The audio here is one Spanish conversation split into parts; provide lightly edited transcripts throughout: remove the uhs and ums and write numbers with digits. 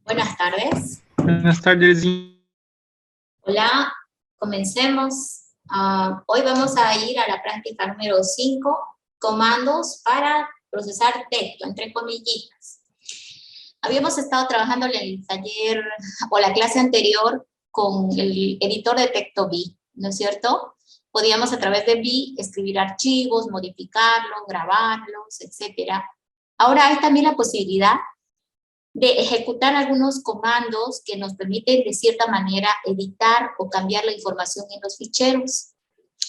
Buenas tardes. Buenas tardes. Hola, comencemos. Hoy vamos a ir a la práctica número 5, comandos para procesar texto, entre comillitas. Habíamos estado trabajando en el taller o la clase anterior con el editor de texto B, ¿no es cierto? Podíamos a través de B escribir archivos, modificarlos, grabarlos, etc. Ahora hay también la posibilidad de ejecutar algunos comandos que nos permiten de cierta manera editar o cambiar la información en los ficheros.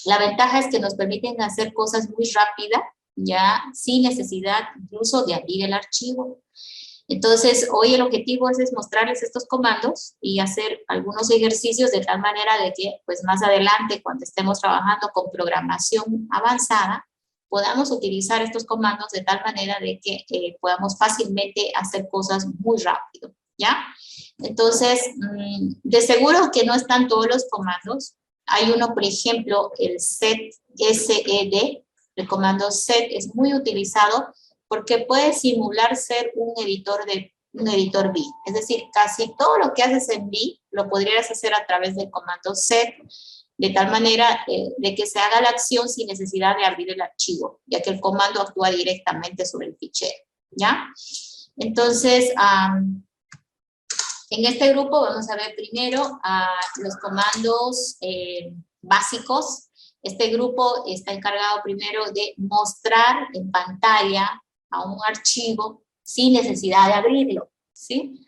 La ventaja es que nos permiten hacer cosas muy rápidas, ya sin necesidad incluso de abrir el archivo. Entonces, hoy el objetivo es mostrarles estos comandos y hacer algunos ejercicios de tal manera de que, pues más adelante, cuando estemos trabajando con programación avanzada, podamos utilizar estos comandos de tal manera de que podamos fácilmente hacer cosas muy rápido, ¿ya? Entonces, de seguro que no están todos los comandos. Hay uno, por ejemplo, el set SED, el comando set es muy utilizado porque puede simular ser un editor B. Es decir, casi todo lo que haces en B lo podrías hacer a través del comando set, de tal manera de que se haga la acción sin necesidad de abrir el archivo, ya que el comando actúa directamente sobre el fichero, ¿ya? Entonces, en este grupo vamos a ver primero los comandos básicos. Este grupo está encargado primero de mostrar en pantalla a un archivo sin necesidad de abrirlo, ¿sí?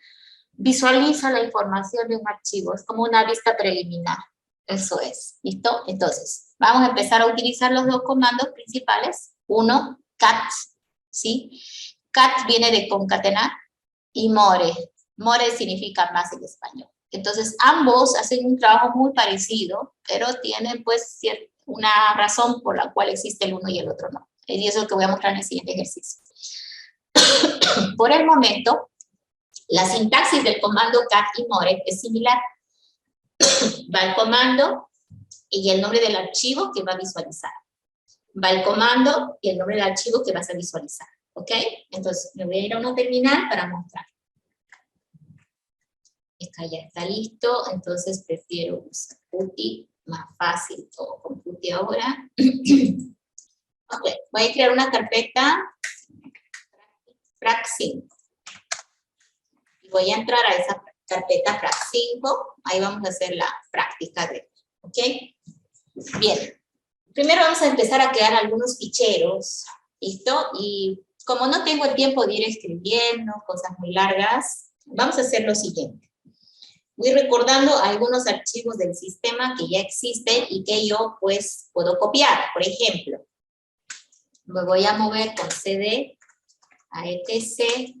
Visualiza la información de un archivo, es como una vista preliminar. Eso es, ¿listo? Entonces, vamos a empezar a utilizar los dos comandos principales. Uno, cat, ¿sí? Cat viene de concatenar y more. More significa más en español. Entonces, ambos hacen un trabajo muy parecido, pero tienen pues una razón por la cual existe el uno y el otro no. Y eso es lo que voy a mostrar en el siguiente ejercicio. Por el momento, la sintaxis del comando cat y more es similar. Va el comando y el nombre del archivo que va a visualizar. Va el comando y el nombre del archivo que vas a visualizar. ¿Ok? Entonces, me voy a ir a una terminal para mostrar. Esta ya está listo, entonces prefiero usar PuTTY, más fácil todo con PuTTY ahora. Ok, voy a crear una carpeta FRAC5. Y voy a entrar a esa carpeta FRAC5, ahí vamos a hacer la práctica de, ¿ok? Bien, primero vamos a empezar a crear algunos ficheros, ¿listo? Y como no tengo el tiempo de ir escribiendo cosas muy largas, vamos a hacer lo siguiente. Voy recordando algunos archivos del sistema que ya existen y que yo pues puedo copiar. Por ejemplo, me voy a mover con CD a etc.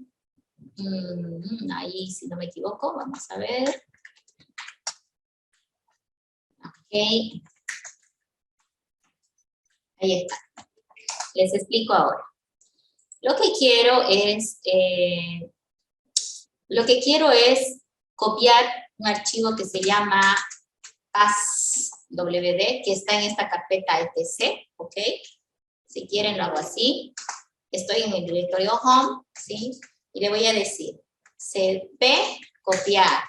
Ahí, si no me equivoco, vamos a ver. Ok. Ahí está. Les explico ahora. Lo que quiero es copiar un archivo que se llama PASWD, que está en esta carpeta etc, ¿ok? Si quieren lo hago así. Estoy en el directorio home, ¿sí? Y le voy a decir cp copiar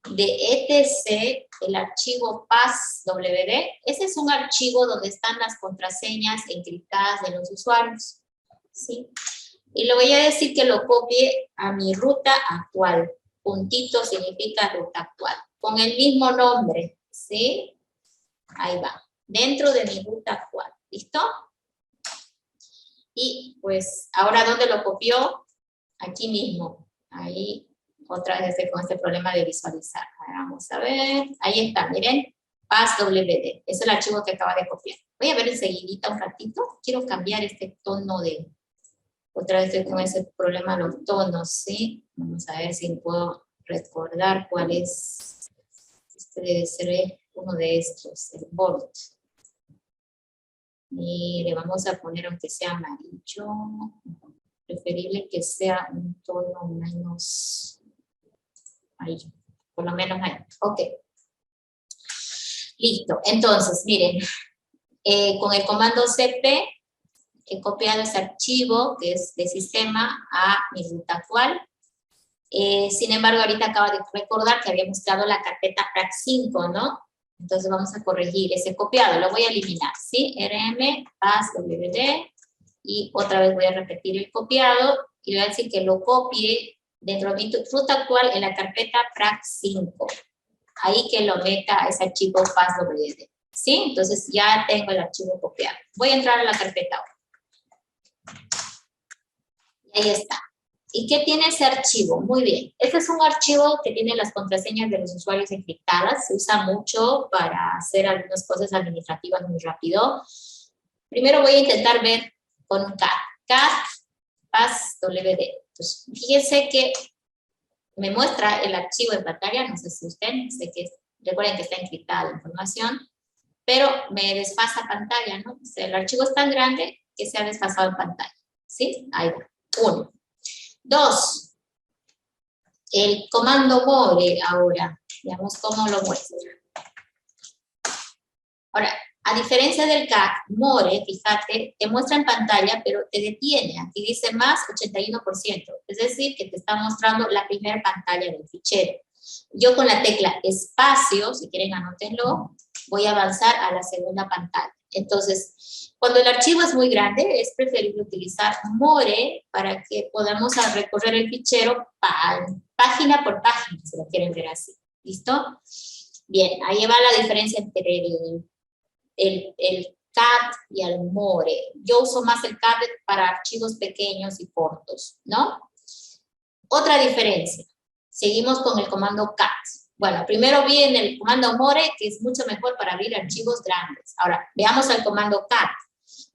de etc el archivo PASWD. Ese es un archivo donde están las contraseñas encriptadas de los usuarios, ¿sí? Y le voy a decir que lo copie a mi ruta actual. Puntito significa ruta actual. Con el mismo nombre, ¿sí? Ahí va. Dentro de mi ruta actual. ¿Listo? Y pues, ¿ahora dónde lo copió? Aquí mismo. Ahí, otra vez con este problema de visualizar. Vamos a ver. Ahí está, miren. PASWD. Es el archivo que acaba de copiar. Voy a ver enseguidita un ratito. Quiero cambiar este tono de... Otra vez estoy con ese problema de los tonos, ¿sí? Vamos a ver si puedo recordar cuál es. Este debe ser uno de estos, el bold. Y le vamos a poner, aunque sea amarillo, preferible que sea un tono menos ahí, por lo menos ahí. Ok. Listo. Entonces, miren, con el comando cp he copiado ese archivo que es de sistema a mi ruta actual. Sin embargo, ahorita acabo de recordar que habíamos creado la carpeta prac5, ¿no? Entonces vamos a corregir ese copiado, lo voy a eliminar, ¿sí? rm, passwd, y otra vez voy a repetir el copiado, y voy a decir que lo copie dentro de mi ruta actual en la carpeta prac5. Ahí que lo meta a ese archivo passwd, ¿sí? Entonces ya tengo el archivo copiado. Voy a entrar a la carpeta ahora. Y ahí está. ¿Y qué tiene ese archivo? Muy bien. Este es un archivo que tiene las contraseñas de los usuarios encriptadas. Se usa mucho para hacer algunas cosas administrativas muy rápido. Primero voy a intentar ver con un cat passwd. Entonces, fíjense que me muestra el archivo en pantalla. No sé si ustedes, recuerden que está encriptada la información, pero me desfasa pantalla, ¿no? O sea, el archivo es tan grande que se ha desfasado en pantalla. ¿Sí? Ahí va. 1. 2, el comando more ahora, veamos cómo lo muestra. Ahora, a diferencia del cat, more, fíjate, te muestra en pantalla, pero te detiene. Aquí dice más 81%, es decir, que te está mostrando la primera pantalla del fichero. Yo con la tecla espacio, si quieren anótenlo, voy a avanzar a la segunda pantalla. Entonces, cuando el archivo es muy grande, es preferible utilizar more para que podamos recorrer el fichero página por página, si lo quieren ver así. ¿Listo? Bien, ahí va la diferencia entre el cat y el more. Yo uso más el cat para archivos pequeños y cortos, ¿no? Otra diferencia. Seguimos con el comando cat. Bueno, primero viene el comando more, que es mucho mejor para abrir archivos grandes. Ahora, veamos el comando cat.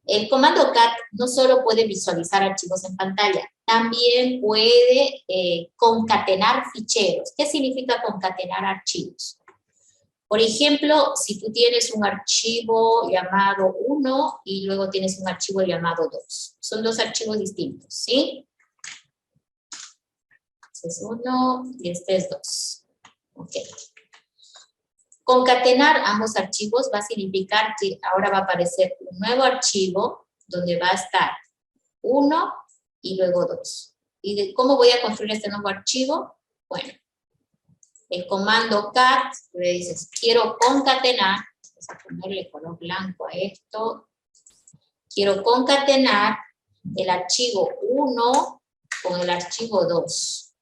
El comando cat no solo puede visualizar archivos en pantalla, también puede concatenar ficheros. ¿Qué significa concatenar archivos? Por ejemplo, si tú tienes un archivo llamado 1 y luego tienes un archivo llamado 2. Son dos archivos distintos, ¿sí? Este es 1 y este es 2. Ok. Concatenar ambos archivos va a significar que ahora va a aparecer un nuevo archivo donde va a estar 1 y luego 2. ¿Y cómo voy a construir este nuevo archivo? Bueno, el comando cat, le dices, quiero concatenar, vamos a ponerle color blanco a esto, quiero concatenar el archivo 1 con el archivo 2.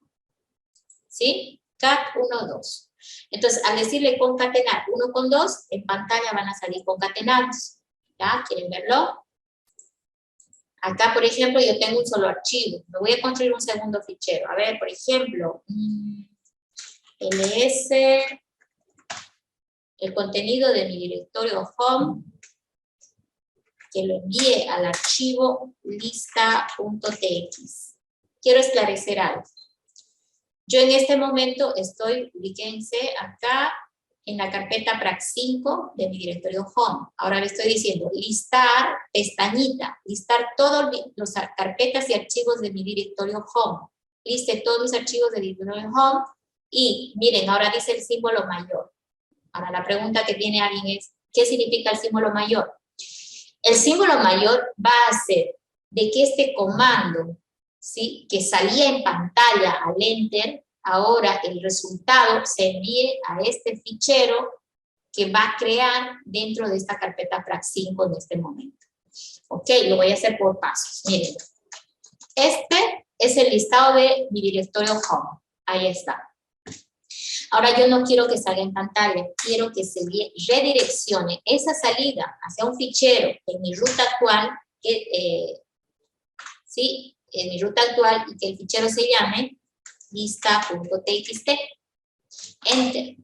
¿Sí? Cat 1, 2. Entonces, al decirle concatenar 1 con 2, en pantalla van a salir concatenados. ¿Ya? ¿Quieren verlo? Acá, por ejemplo, yo tengo un solo archivo. Me voy a construir un segundo fichero. A ver, por ejemplo, ls, el contenido de mi directorio home, que lo envíe al archivo lista.tx. Quiero esclarecer algo. Yo en este momento estoy, ubíquense acá, en la carpeta prac5 de mi directorio home. Ahora le estoy diciendo listar, pestañita, listar todas las carpetas y archivos de mi directorio home. Liste todos los archivos de directorio home y miren, ahora dice el símbolo mayor. Ahora la pregunta que tiene alguien es, ¿qué significa el símbolo mayor? El símbolo mayor va a ser de que este comando, ¿sí?, que salía en pantalla al enter, ahora el resultado se envíe a este fichero que va a crear dentro de esta carpeta prac5 en este momento. Ok, lo voy a hacer por pasos. Miren, este es el listado de mi directorio home. Ahí está. Ahora yo no quiero que salga en pantalla, quiero que se redireccione esa salida hacia un fichero en mi ruta actual, ¿sí?, en mi ruta actual, y que el fichero se llame lista.txt. Enter.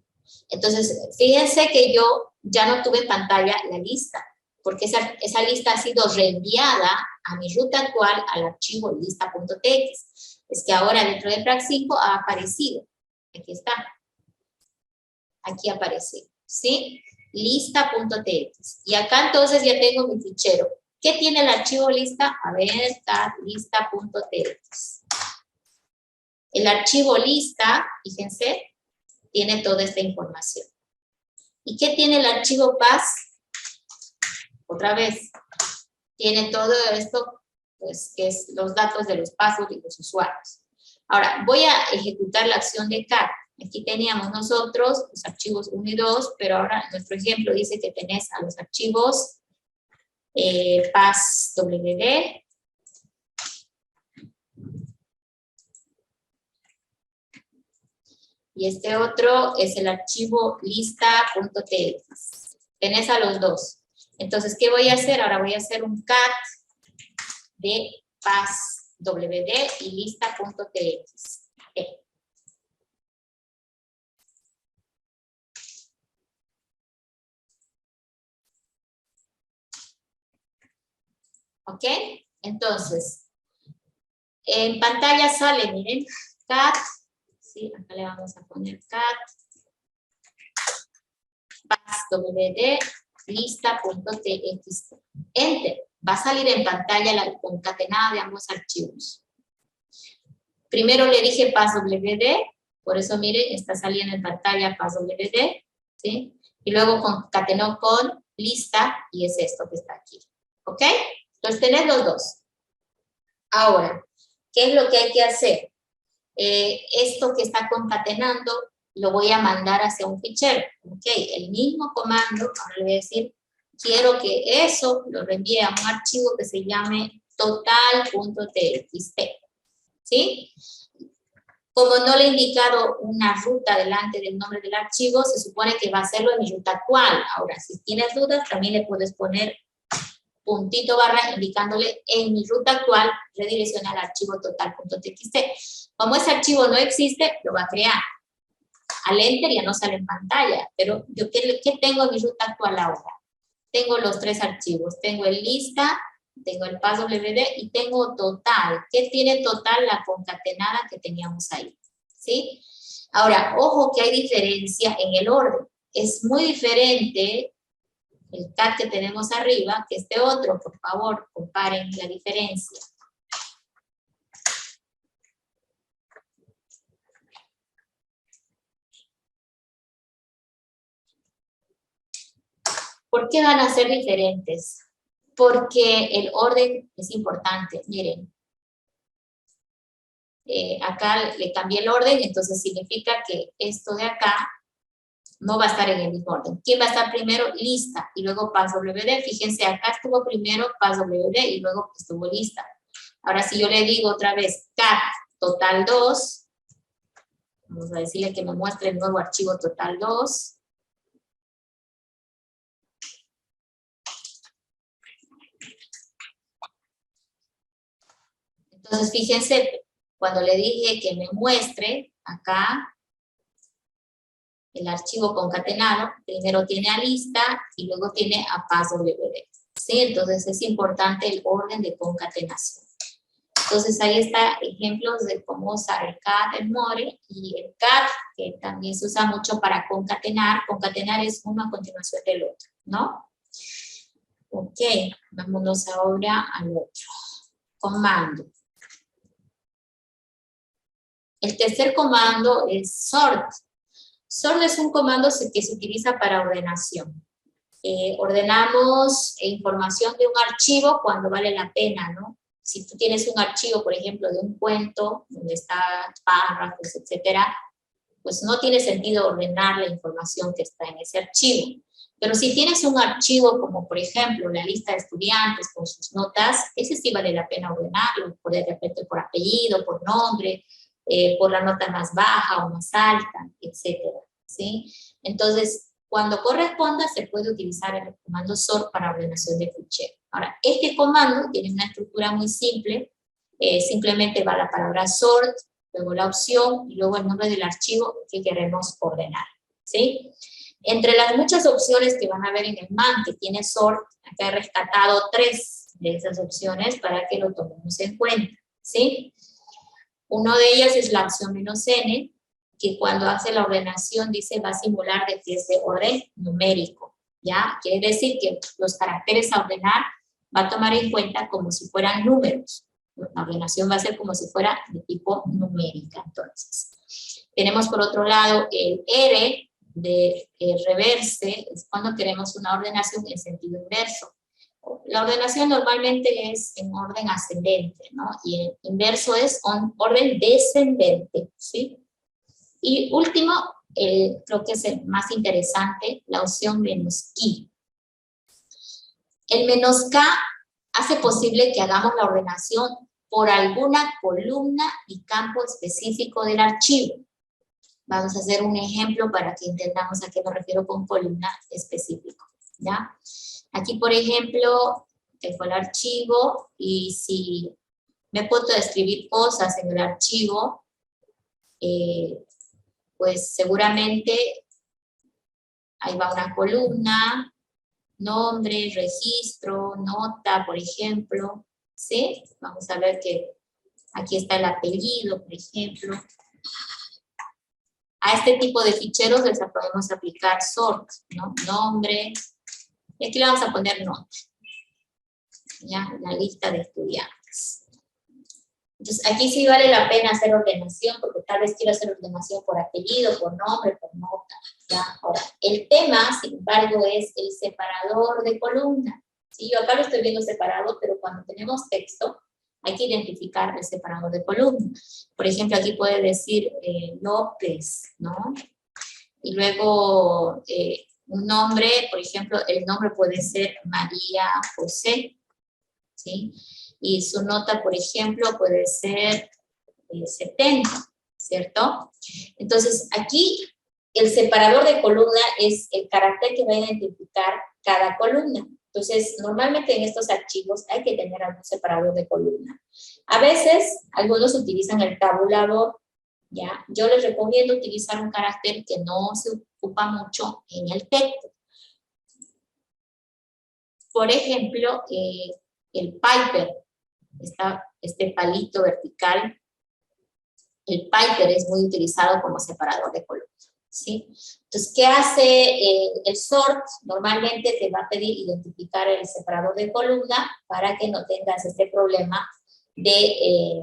Entonces, fíjense que yo ya no tuve en pantalla la lista, porque esa lista ha sido reenviada a mi ruta actual al archivo lista.txt. Es que ahora dentro de prac5 ha aparecido. Aquí está. Aquí aparece, ¿sí? Lista.txt. Y acá entonces ya tengo mi fichero. ¿Qué tiene el archivo lista? A ver, está lista.txt. El archivo lista, fíjense, tiene toda esta información. ¿Y qué tiene el archivo pass? Otra vez, tiene todo esto, pues, que es los datos de los passwords y los usuarios. Ahora, voy a ejecutar la acción de cat. Aquí teníamos nosotros los archivos 1 y 2, pero ahora nuestro ejemplo dice que tenés a los archivos passwd, y este otro es el archivo lista.txt. Tenés a los dos. Entonces, ¿qué voy a hacer? Ahora voy a hacer un cat de passwd y lista.txt. ¿Ok? Entonces, en pantalla sale, miren, cat, ¿sí? Acá le vamos a poner cat, passwd, lista.txt. Enter. Va a salir en pantalla la concatenada de ambos archivos. Primero le dije passwd, por eso miren, está saliendo en pantalla passwd, ¿sí? Y luego concatenó con lista, y es esto que está aquí. ¿Ok? Entonces tenés los dos. Ahora, ¿qué es lo que hay que hacer? Esto que está concatenando lo voy a mandar hacia un fichero. ¿Ok? El mismo comando, ahora le voy a decir, quiero que eso lo reenvíe a un archivo que se llame total.txt. ¿Sí? Como no le he indicado una ruta delante del nombre del archivo, se supone que va a hacerlo en mi ruta actual. Ahora, si tienes dudas, también le puedes poner puntito barra indicándole en mi ruta actual redirecciona al archivo total.txt. Como ese archivo no existe, lo va a crear. Al enter ya no sale en pantalla, pero yo ¿qué tengo en mi ruta actual ahora? Tengo los tres archivos, tengo el lista, tengo el passwd y tengo total. ¿Qué tiene total? La concatenada que teníamos ahí, ¿sí? Ahora, ojo que hay diferencia en el orden. Es muy diferente el cat que tenemos arriba que este otro. Por favor, comparen la diferencia. ¿Por qué van a ser diferentes? Porque el orden es importante. Miren, acá le cambié el orden, entonces significa que esto de acá no va a estar en el mismo orden. ¿Quién va a estar primero? Lista, y luego passwd. Fíjense, acá estuvo primero passwd y luego estuvo lista. Ahora, si yo le digo otra vez cat total 2, vamos a decirle que me muestre el nuevo archivo total 2. Entonces, fíjense, cuando le dije que me muestre acá el archivo concatenado, primero tiene a lista y luego tiene a passwd. ¿Sí? Entonces es importante el orden de concatenación. Entonces ahí está ejemplos de cómo usar el cat, el more y el cat, que también se usa mucho para concatenar. Concatenar es uno a continuación del otro, ¿no? Ok, vámonos ahora al otro. Comando. El tercer comando es sort. Sort es un comando que se utiliza para ordenación. Ordenamos información de un archivo cuando vale la pena, ¿no? Si tú tienes un archivo, por ejemplo, de un cuento, donde está párrafos, etcétera, pues no tiene sentido ordenar la información que está en ese archivo. Pero si tienes un archivo como, por ejemplo, la lista de estudiantes con sus notas, ese sí vale la pena ordenarlo, de repente por apellido, por nombre, por la nota más baja o más alta, etcétera, ¿sí? Entonces, cuando corresponda, se puede utilizar el comando sort para ordenación de fichero. Ahora, este comando tiene una estructura muy simple. Simplemente va la palabra sort, luego la opción y luego el nombre del archivo que queremos ordenar, ¿sí? Entre las muchas opciones que van a ver en el man que tiene sort, acá he rescatado 3 de esas opciones para que lo tomemos en cuenta, ¿sí? Uno de ellas es la opción "-n", que cuando hace la ordenación dice va a simular de que es de orden numérico, ¿ya? Quiere decir que los caracteres a ordenar va a tomar en cuenta como si fueran números. La ordenación va a ser como si fuera de tipo numérica, entonces. Tenemos por otro lado el R de reverse, es cuando queremos una ordenación en sentido inverso. La ordenación normalmente es en orden ascendente, ¿no? Y el inverso es orden descendente, ¿sí? Y último, creo que es el más interesante, la opción menos K. El menos K hace posible que hagamos la ordenación por alguna columna y campo específico del archivo. Vamos a hacer un ejemplo para que entendamos a qué me refiero con columna específico, ¿ya? Aquí, por ejemplo, tengo el archivo y si me puedo escribir cosas en el archivo, pues seguramente ahí va una columna, nombre, registro, nota, por ejemplo, ¿sí? Vamos a ver que aquí está el apellido, por ejemplo. A este tipo de ficheros les podemos aplicar sort, ¿no? Nombre, y aquí le vamos a poner nota, ¿ya? La lista de estudiantes. Entonces, aquí sí vale la pena hacer ordenación, porque tal vez quiero hacer ordenación por apellido, por nombre, por nota, ¿ya? Ahora, el tema, sin embargo, es el separador de columna. Sí, yo acá lo estoy viendo separado, pero cuando tenemos texto, hay que identificar el separador de columna. Por ejemplo, aquí puede decir López, ¿no? Y luego un nombre, por ejemplo, el nombre puede ser María José, ¿sí? Y su nota, por ejemplo, puede ser 70, ¿cierto? Entonces, aquí el separador de columna es el carácter que va a identificar cada columna. Entonces, normalmente en estos archivos hay que tener algún separador de columna. A veces, algunos utilizan el tabulador, ¿ya? Yo les recomiendo utilizar un carácter que no se ocupa mucho en el texto. Por ejemplo, el Piper, este palito vertical, el Piper es muy utilizado como separador de columna, ¿sí? Entonces, ¿qué hace el sort? Normalmente te va a pedir identificar el separador de columna para que no tengas este problema de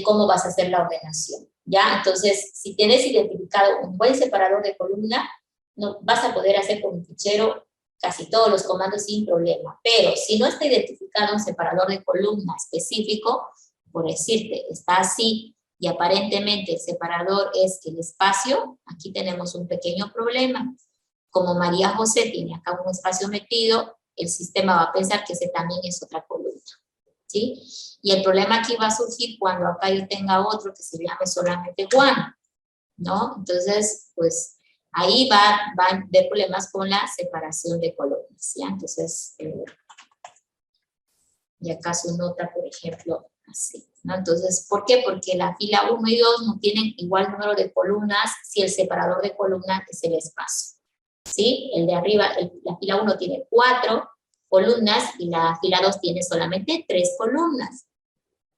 cómo vas a hacer la ordenación, ¿ya? Entonces, si tienes identificado un buen separador de columna, no, vas a poder hacer con un fichero casi todos los comandos sin problema. Pero si no está identificado un separador de columna específico, por decirte, está así, y aparentemente el separador es el espacio, aquí tenemos un pequeño problema. Como María José tiene acá un espacio metido, el sistema va a pensar que ese también es otra columna, ¿sí? Y el problema aquí va a surgir cuando acá yo tenga otro que se llame solamente Juan, ¿no? Entonces, pues, ahí va a haber problemas con la separación de columnas, ¿ya? Entonces, y acá su nota, por ejemplo, así, ¿no? Entonces, ¿por qué? Porque la fila 1 y 2 no tienen igual número de columnas si el separador de columnas es el espacio, ¿sí? El de arriba, la fila 1 tiene 4 columnas y la fila 2 tiene solamente 3 columnas.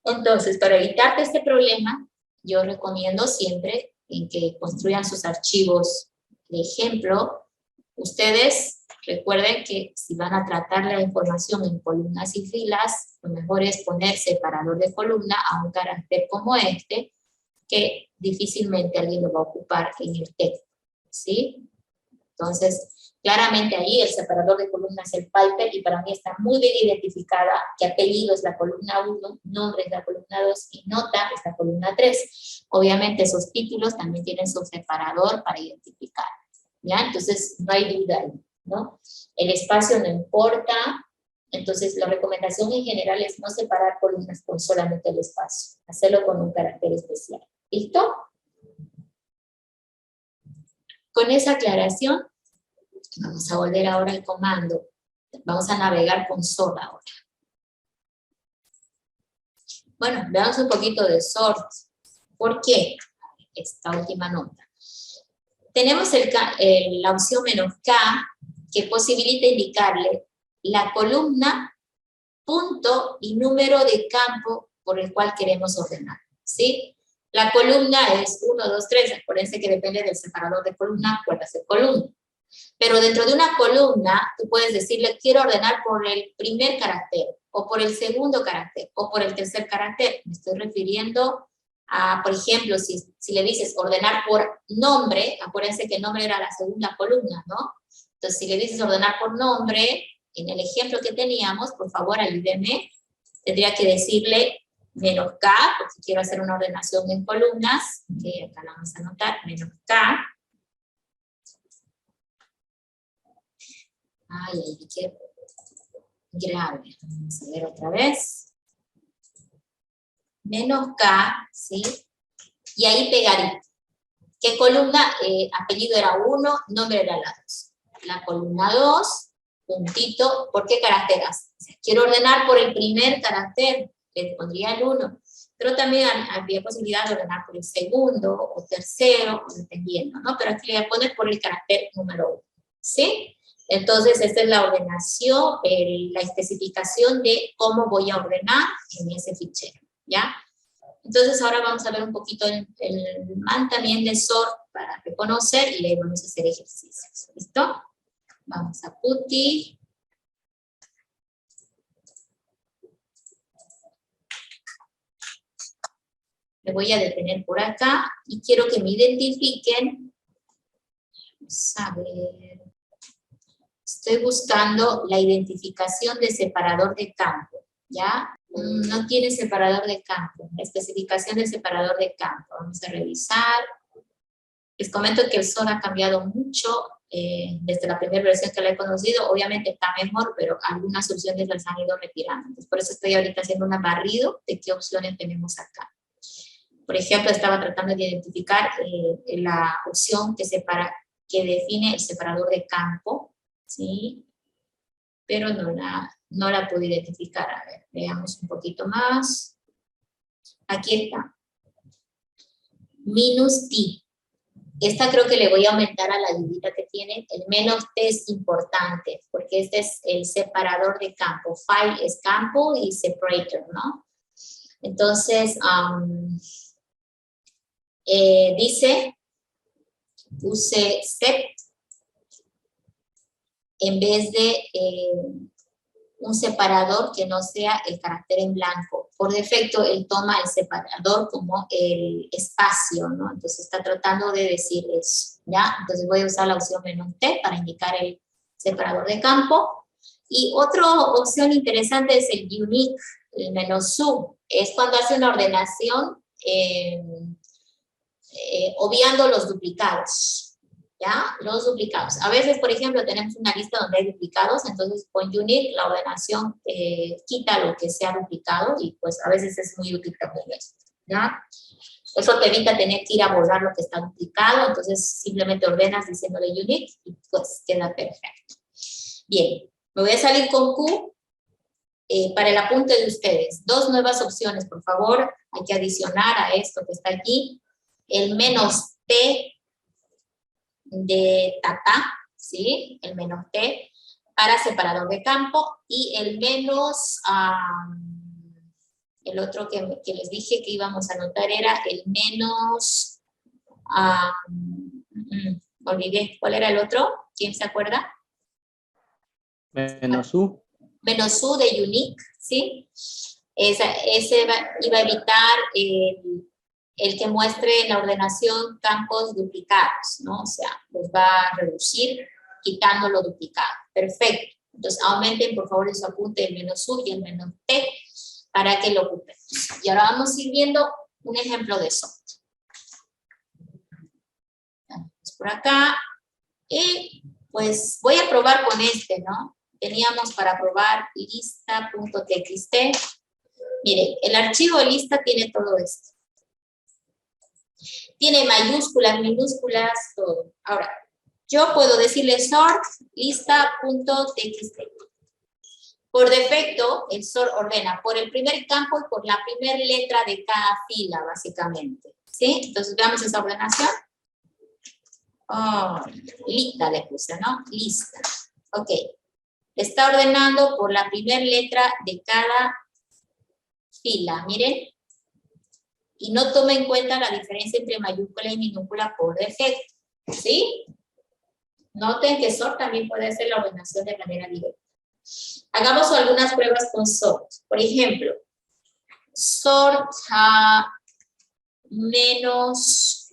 Entonces, para evitarte este problema, yo recomiendo siempre en que construyan sus archivos de ejemplo. Ustedes recuerden que si van a tratar la información en columnas y filas, lo mejor es poner separador de columna a un carácter como este, que difícilmente alguien lo va a ocupar en el texto, ¿sí? Entonces, claramente ahí el separador de columna es el Piper y para mí está muy bien identificada que apellido es la columna 1, nombre es la columna 2 y nota es la columna 3. Obviamente esos títulos también tienen su separador para identificar, ¿ya? Entonces no hay duda ahí, ¿no? El espacio no importa, entonces la recomendación en general es no separar columnas con solamente el espacio, hacerlo con un carácter especial. ¿Listo? Con esa aclaración, vamos a volver ahora al comando. Vamos a navegar con sort ahora. Bueno, veamos un poquito de sort. ¿Por qué? Esta última nota. Tenemos la opción "-k", que posibilita indicarle la columna, punto y número de campo por el cual queremos ordenar, ¿sí? La columna es 1, 2, 3. Acuérdense que depende del separador de columna, cuál va a ser columna. Pero dentro de una columna, tú puedes decirle, quiero ordenar por el primer carácter, o por el segundo carácter, o por el tercer carácter. Me estoy refiriendo a, por ejemplo, si le dices ordenar por nombre, acuérdense que el nombre era la segunda columna, ¿no? Entonces, si le dices ordenar por nombre, en el ejemplo que teníamos, por favor ayúdenme, tendría que decirle menos K, porque quiero hacer una ordenación en columnas, que acá la vamos a anotar, menos K. Ay, qué grave. Vamos a ver otra vez. Menos K, ¿sí? Y ahí pegaré. ¿Qué columna? Apellido era 1, nombre era la 2. La columna 2, puntito, ¿por qué carácter hace? Quiero ordenar por el primer carácter, le pondría el 1. Pero también había posibilidad de ordenar por el segundo o tercero, dependiendo, ¿no? Pero aquí le voy a poner por el carácter número 1, ¿sí? Entonces, esta es la ordenación, la especificación de cómo voy a ordenar en ese fichero, ¿ya? Entonces, ahora vamos a ver un poquito el man también de sort para reconocer y le vamos a hacer ejercicios, ¿listo? Vamos a PuTTY. Me voy a detener por acá y quiero que me identifiquen. Vamos a ver. Estoy buscando la identificación de separador de campo, ¿ya? No tiene separador de campo, la especificación de separador de campo. Vamos a revisar. Les comento que el SOR ha cambiado mucho desde la primera versión que la he conocido. Obviamente está mejor, pero algunas opciones las han ido retirando. Entonces, por eso estoy ahorita haciendo un barrido de qué opciones tenemos acá. Por ejemplo, estaba tratando de identificar la opción que define el separador de campo, ¿sí? Pero no la pude identificar. A ver, veamos un poquito más. Aquí está. Minus T. Esta creo que le voy a aumentar a la ayudita que tiene. El menos T es importante, porque este es el separador de campo. File es campo y separator, ¿no? Entonces, dice, use set en vez de un separador que no sea el carácter en blanco. Por defecto, él toma el separador como el espacio, ¿no? Entonces está tratando de decir eso, ¿ya? Entonces voy a usar la opción menos T para indicar el separador de campo. Y otra opción interesante es el unique, el menos U. Es cuando hace una ordenación obviando los duplicados. ¿Ya? Los duplicados. A veces, por ejemplo, tenemos una lista donde hay duplicados, entonces con unique la ordenación quita lo que sea duplicado y pues a veces es muy útil también esto, ¿ya? Eso te evita tener que ir a borrar lo que está duplicado, entonces simplemente ordenas diciéndole unique y pues queda perfecto. Bien, me voy a salir con Q para el apunte de ustedes. 2 nuevas opciones, por favor, hay que adicionar a esto que está aquí. El menos T de tata, ¿sí? El menos T para separador de campo y el menos, el otro que les dije que íbamos a anotar era el menos, olvidé, ¿cuál era el otro? ¿Quién se acuerda? Menos U. Menos U de unique, ¿sí? Ese iba a evitar el que muestre en la ordenación campos duplicados, ¿no? O sea, los va a reducir quitando lo duplicado. Perfecto. Entonces, aumenten, por favor, su apunte el menos U y el menos T para que lo ocupen. Y ahora vamos a ir viendo un ejemplo de eso. Vamos por acá. Y, pues, voy a probar con este, ¿no? Teníamos para probar lista.txt. Miren, el archivo lista tiene todo esto. Tiene mayúsculas, minúsculas, todo. Ahora, yo puedo decirle sort lista.txt. Por defecto, el sort ordena por el primer campo y por la primera letra de cada fila, básicamente. ¿Sí? Entonces, veamos esa ordenación. Oh, lista le puse, ¿no? Lista. Ok. Está ordenando por la primera letra de cada fila. Miren. Y no tome en cuenta la diferencia entre mayúscula y minúscula por defecto, ¿sí? Noten que sort también puede hacer la ordenación de manera directa. Hagamos algunas pruebas con sort. Por ejemplo, sort menos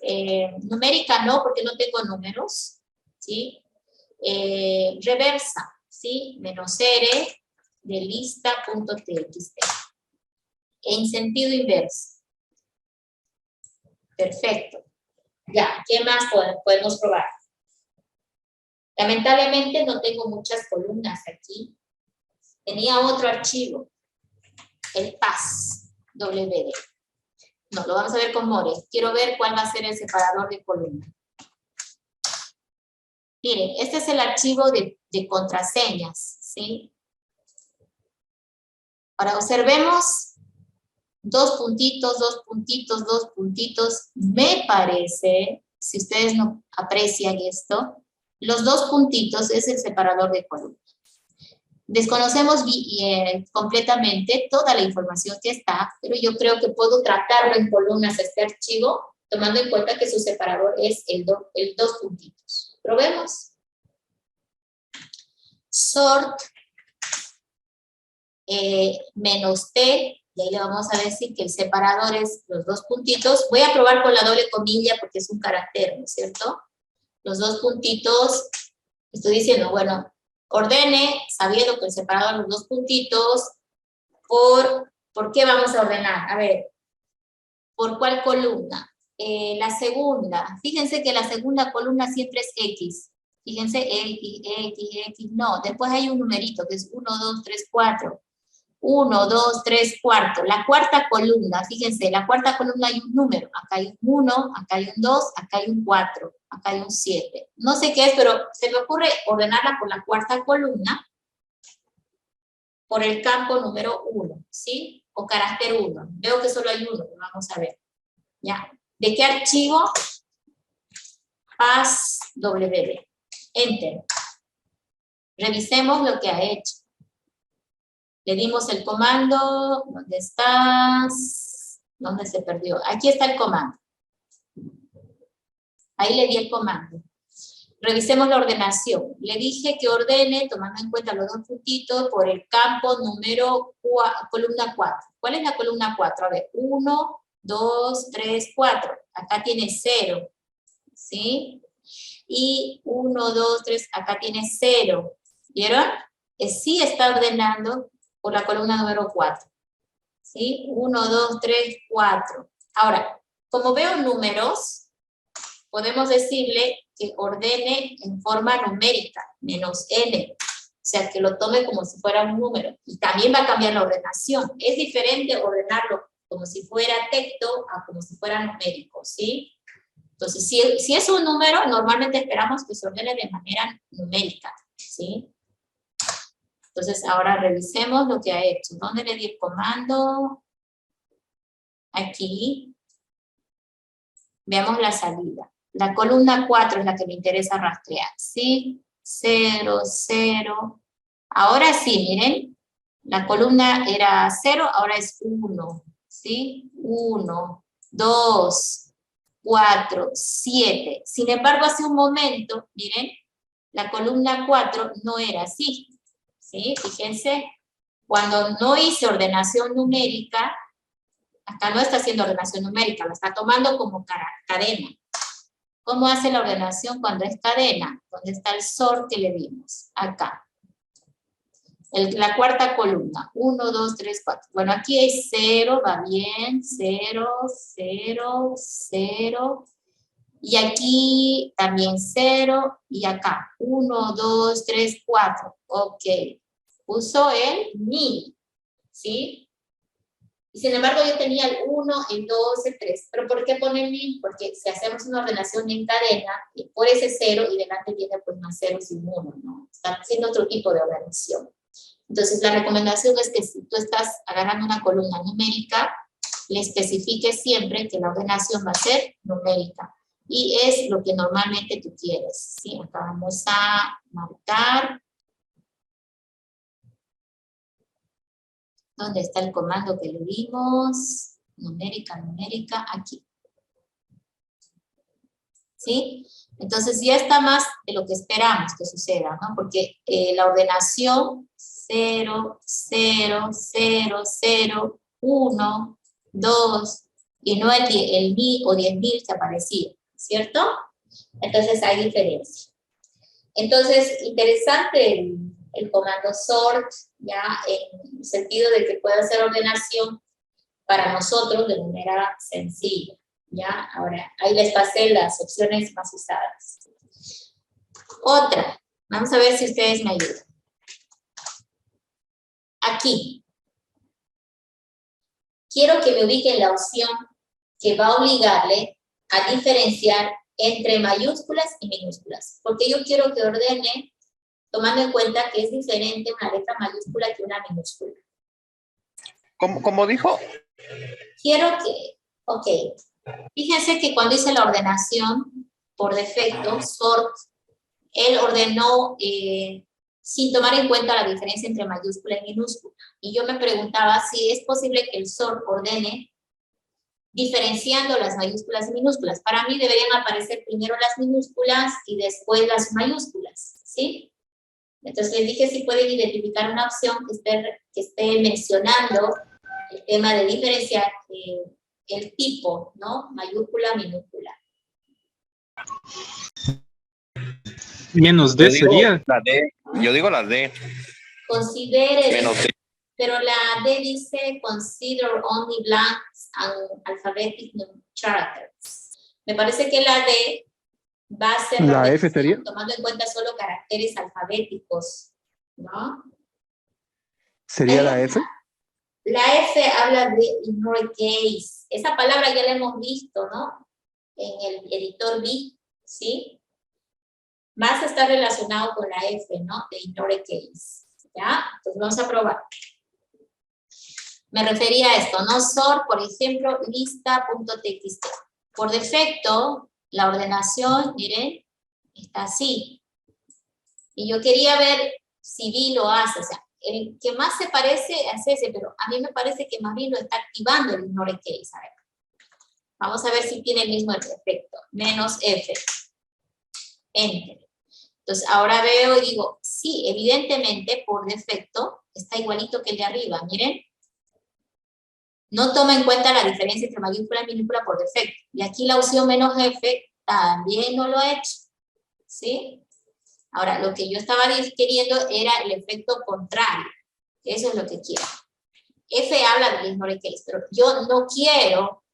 numérica no, porque no tengo números, ¿sí? Reversa, ¿sí? Menos R de lista.txt. En sentido inverso. Perfecto. Ya, ¿qué más podemos probar? Lamentablemente no tengo muchas columnas aquí. Tenía otro archivo, el PAS-WD. No, lo vamos a ver con More. Quiero ver cuál va a ser el separador de columna. Miren, este es el archivo de contraseñas, ¿sí? Ahora observemos dos puntitos, dos puntitos, dos puntitos. Me parece, si ustedes no aprecian esto, los dos puntitos es el separador de columna. Desconocemos completamente toda la información que está, pero yo creo que puedo tratarlo en columnas este archivo, tomando en cuenta que su separador es el dos puntitos. Probemos. Sort menos T, y ahí le vamos a decir que el separador es los dos puntitos. Voy a probar con la doble comilla porque es un carácter, ¿no es cierto? Los dos puntitos, estoy diciendo, bueno, ordene, sabiendo que el separador de los dos puntitos, ¿por qué vamos a ordenar? A ver, ¿por cuál columna? La segunda, fíjense que la segunda columna siempre es X. Fíjense, X, no. Después hay un numerito que es 1, 2, 3, 4. 1, 2, 3, cuarto. La cuarta columna, fíjense, la cuarta columna hay un número. Acá hay un 1, acá hay un 2, acá hay un 4, acá hay un 7. No sé qué es, pero se me ocurre ordenarla por la cuarta columna, por el campo número 1, ¿sí? O carácter 1. Veo que solo hay uno, vamos a ver. ¿Ya? ¿De qué archivo? PAS-WD. Enter. Revisemos lo que ha hecho. Le dimos el comando. ¿Dónde estás? ¿Dónde se perdió? Aquí está el comando. Ahí le di el comando. Revisemos la ordenación. Le dije que ordene, tomando en cuenta los dos puntitos, por el campo número columna 4. ¿Cuál es la columna 4? A ver, 1, 2, 3, 4. Acá tiene 0. ¿Sí? Y 1, 2, 3, acá tiene 0. ¿Vieron? Sí está ordenando por la columna número 4. ¿Sí? 1, 2, 3, 4. Ahora, como veo números, podemos decirle que ordene en forma numérica, menos n. O sea, que lo tome como si fuera un número. Y también va a cambiar la ordenación. Es diferente ordenarlo como si fuera texto a como si fuera numérico, ¿sí? Entonces, si es un número, normalmente esperamos que se ordene de manera numérica, ¿sí? Entonces, ahora revisemos lo que ha hecho. ¿Dónde le di el comando? Aquí. Veamos la salida. La columna 4 es la que me interesa rastrear, ¿sí? 0, 0. Ahora sí, miren. La columna era 0, ahora es 1, ¿sí? 1, 2, 4, 7. Sin embargo, hace un momento, miren, la columna 4 no era así, ¿sí? Fíjense, cuando no hice ordenación numérica, acá no está haciendo ordenación numérica, la está tomando como cadena. ¿Cómo hace la ordenación cuando es cadena? ¿Dónde está el sort que le dimos? Acá. La cuarta columna, 1, 2, 3, 4. Bueno, aquí hay 0, va bien, 0, 0, 0. Y aquí también 0, y acá 1, 2, 3, 4. Ok. Puso el 1000, ¿sí? Y sin embargo yo tenía el 1, el 2, el 3. ¿Pero por qué pone el 1000? Porque si hacemos una ordenación en cadena, por ese 0 y delante viene pues más 0 y un 1, ¿no? Está haciendo otro tipo de ordenación. Entonces la recomendación es que si tú estás agarrando una columna numérica, le especifiques siempre que la ordenación va a ser numérica. Y es lo que normalmente tú quieres, ¿sí? Acá vamos a marcar. ¿Dónde está el comando que le dimos? Numérica, numérica, aquí. ¿Sí? Entonces ya está más de lo que esperamos que suceda, ¿no? Porque la ordenación 0, 0, 0, 0, 1, 2, y no el 1000 o 10.000 que aparecía, ¿cierto? Entonces hay diferencia. Entonces, interesante el comando sort, ya en el sentido de que puede hacer ordenación para nosotros de manera sencilla, ya. Ahora, ahí les pasé las opciones más usadas. Otra, vamos a ver si ustedes me ayudan. Aquí, quiero que me ubiquen la opción que va a obligarle a diferenciar entre mayúsculas y minúsculas, porque yo quiero que ordene tomando en cuenta que es diferente una letra mayúscula que una minúscula. ¿Cómo dijo? Quiero que, ok, fíjense que cuando hice la ordenación por defecto, sort, él ordenó sin tomar en cuenta la diferencia entre mayúscula y minúscula. Y yo me preguntaba si es posible que el sort ordene diferenciando las mayúsculas y minúsculas. Para mí deberían aparecer primero las minúsculas y después las mayúsculas, ¿sí? Entonces les dije si pueden identificar una opción que esté mencionando el tema de diferenciar el tipo, ¿no? Mayúscula, minúscula. Menos D sería. La D. Yo digo la D. Considere, Menos D. pero la D dice consider only blanks and alphabetic characters. Me parece que la D va a ser la F sería tomando en cuenta solo caracteres alfabéticos, ¿no? ¿Sería la F? La F habla de ignore case. Esa palabra ya la hemos visto, ¿no? En el editor B, ¿sí? Más está relacionado con la F, ¿no? De ignore case, ¿ya? Entonces vamos a probar. Me refería a esto, ¿no? Sort, por ejemplo, lista.txt. Por defecto, la ordenación, miren, está así. Y yo quería ver si B lo hace, o sea, el que más se parece es ese, pero a mí me parece que más bien lo está activando el ignore case. A ver. Vamos a ver si tiene el mismo efecto. Menos F. Enter. Entonces, ahora veo y digo, sí, evidentemente, por defecto, está igualito que el de arriba, miren. No toma en cuenta la diferencia entre mayúscula y minúscula por defecto. Y aquí la opción menos F también no lo ha hecho, ¿sí? Ahora, lo que yo estaba queriendo era el efecto contrario. Eso es lo que quiero. F habla del ignore case, pero yo no quiero